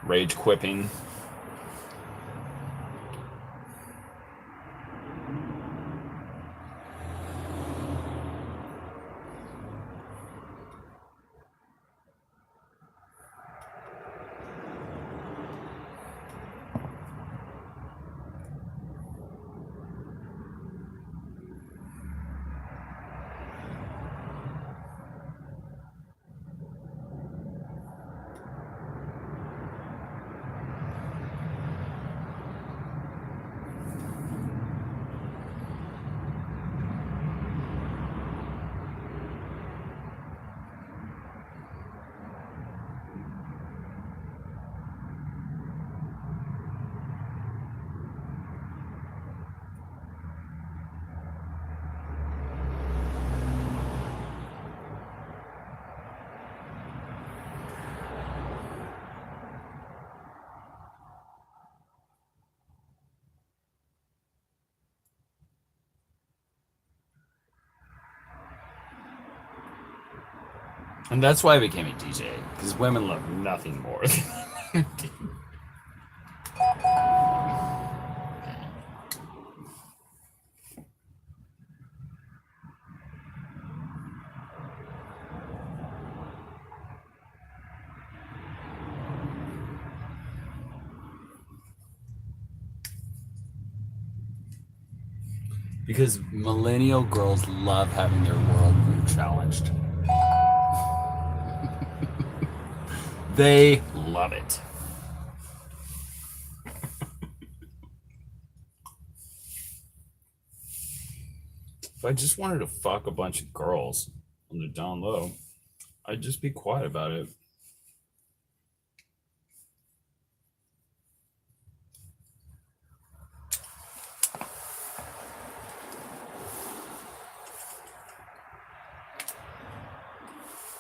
Speaker 2: Rage quipping. And that's why I became a DJ, because women love nothing more than because millennial girls love having their worldview challenged. They love it. If I just wanted to fuck a bunch of girls on the down low, I'd just be quiet about it.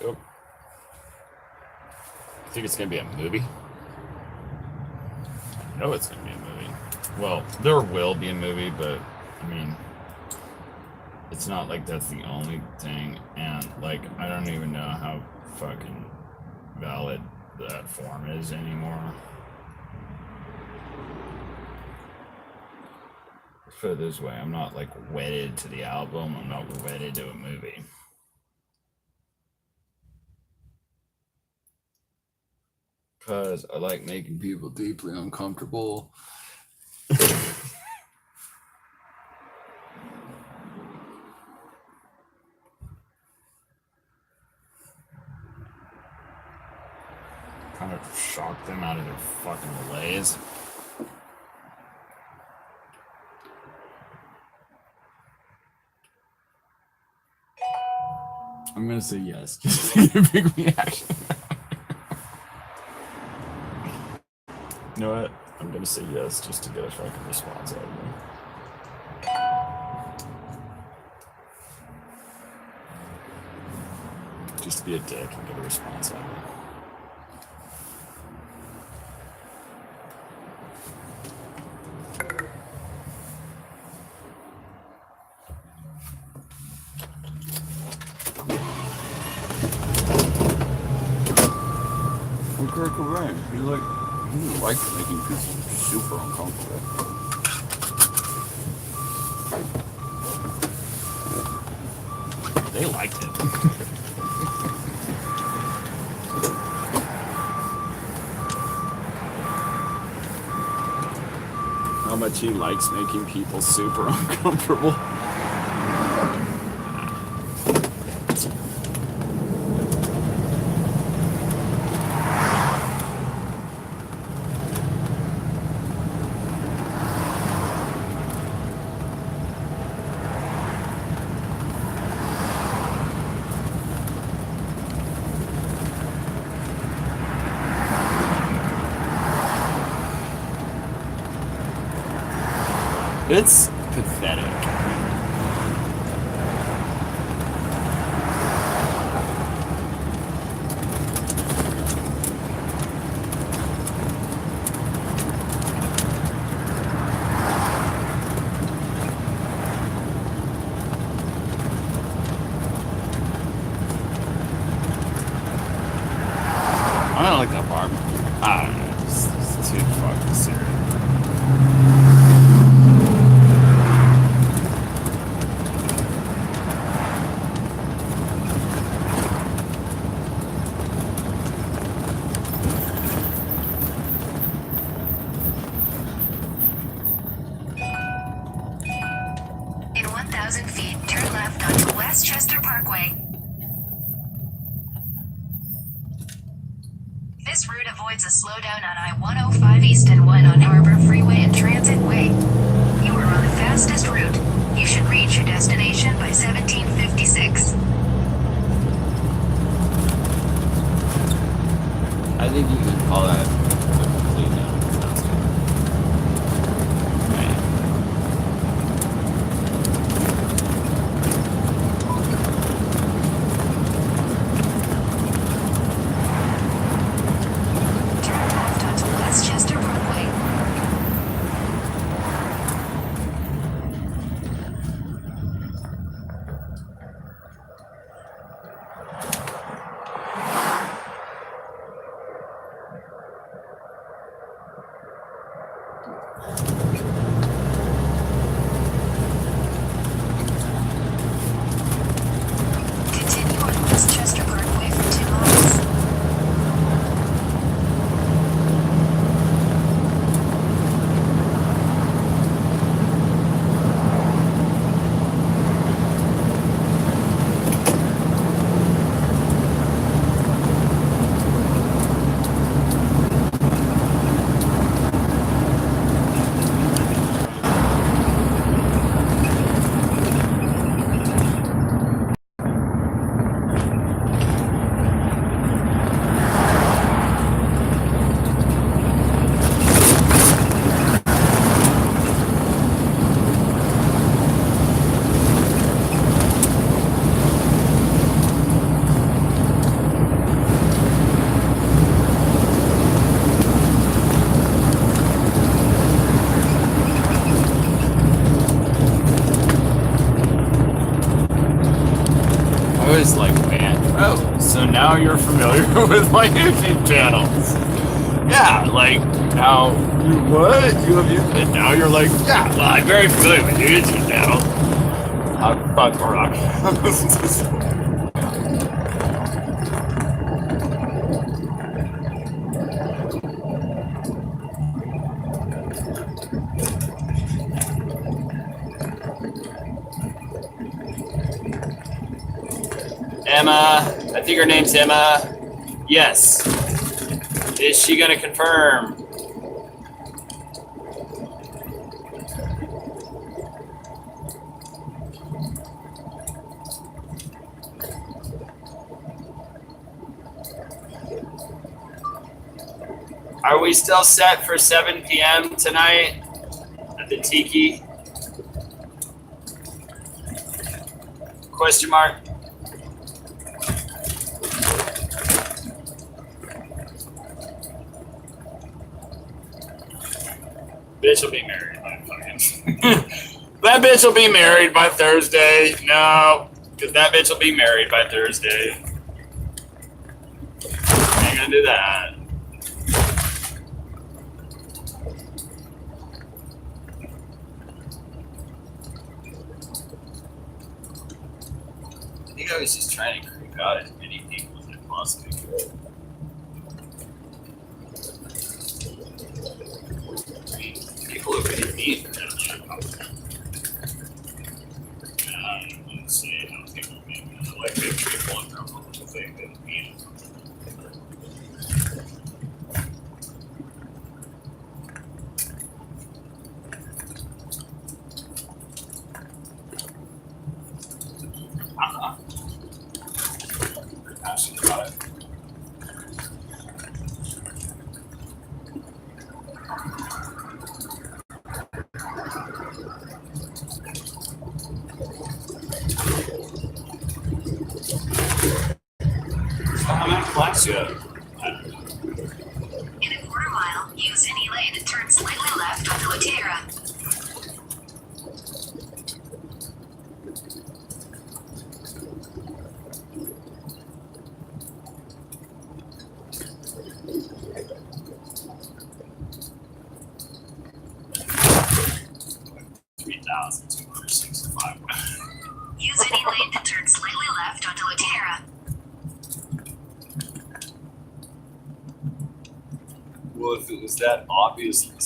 Speaker 2: Yep. I think it's gonna be a movie. I know it's gonna be a movie. Well, there will be a movie, but I mean, it's not like that's the only thing, and like I don't even know how fucking valid that form is anymore. Let's put it this way, I'm not like wedded to the album, I'm not wedded to a movie. Because I like making people deeply uncomfortable. Kind of shock them out of their fucking malaise. I'm gonna say yes, just to get a big reaction. You know what? I'm gonna say yes just to get a fucking response out of them. Just to be a dick and get a response out of them. I'm Kurt Cobain. He likes making people super uncomfortable. They liked it. How much he likes making people super uncomfortable. It's pathetic.
Speaker 6: talk to Siri.
Speaker 3: In 1,000 feet, turn left onto Westchester Parkway. This route avoids a slowdown on I-105 East and 1 on Harbor Freeway and Transit Way. You are on the fastest route. You should reach your destination by 1756.
Speaker 7: I think you could call that a complete no. Sounds good. Right.
Speaker 3: Turn left onto Westchester Parkway. Continue on Westchester Parkway for 2 miles.
Speaker 7: I was like, man, oh, so now you're familiar with my YouTube channels. Yeah, like, now, you what? You have YouTube? And now you're like, yeah, well, I'm very familiar with your YouTube channel. I'm fuck rock. Emma, I think her name's Emma. Yes. Is she gonna confirm? Are we still set for 7 p.m. tonight at the Tiki? Question mark. Bitch will be married by fucking. That bitch will be married by Thursday. No, because that bitch will be married by Thursday. Ain't gonna do that. I think I was just trying to creep out as many people as I possibly could. I mean, people are really mean for that shit. Let's see how people are mean. Like, they treat one girl to think that it's mean. I'm not passionate about it. I'm out of class yet.
Speaker 3: In a quarter mile, use any lane and turn slightly left onto Latera.
Speaker 8: 1,265.
Speaker 3: Use any lane to turn slightly left onto Latera.
Speaker 8: Well, if it was that obviously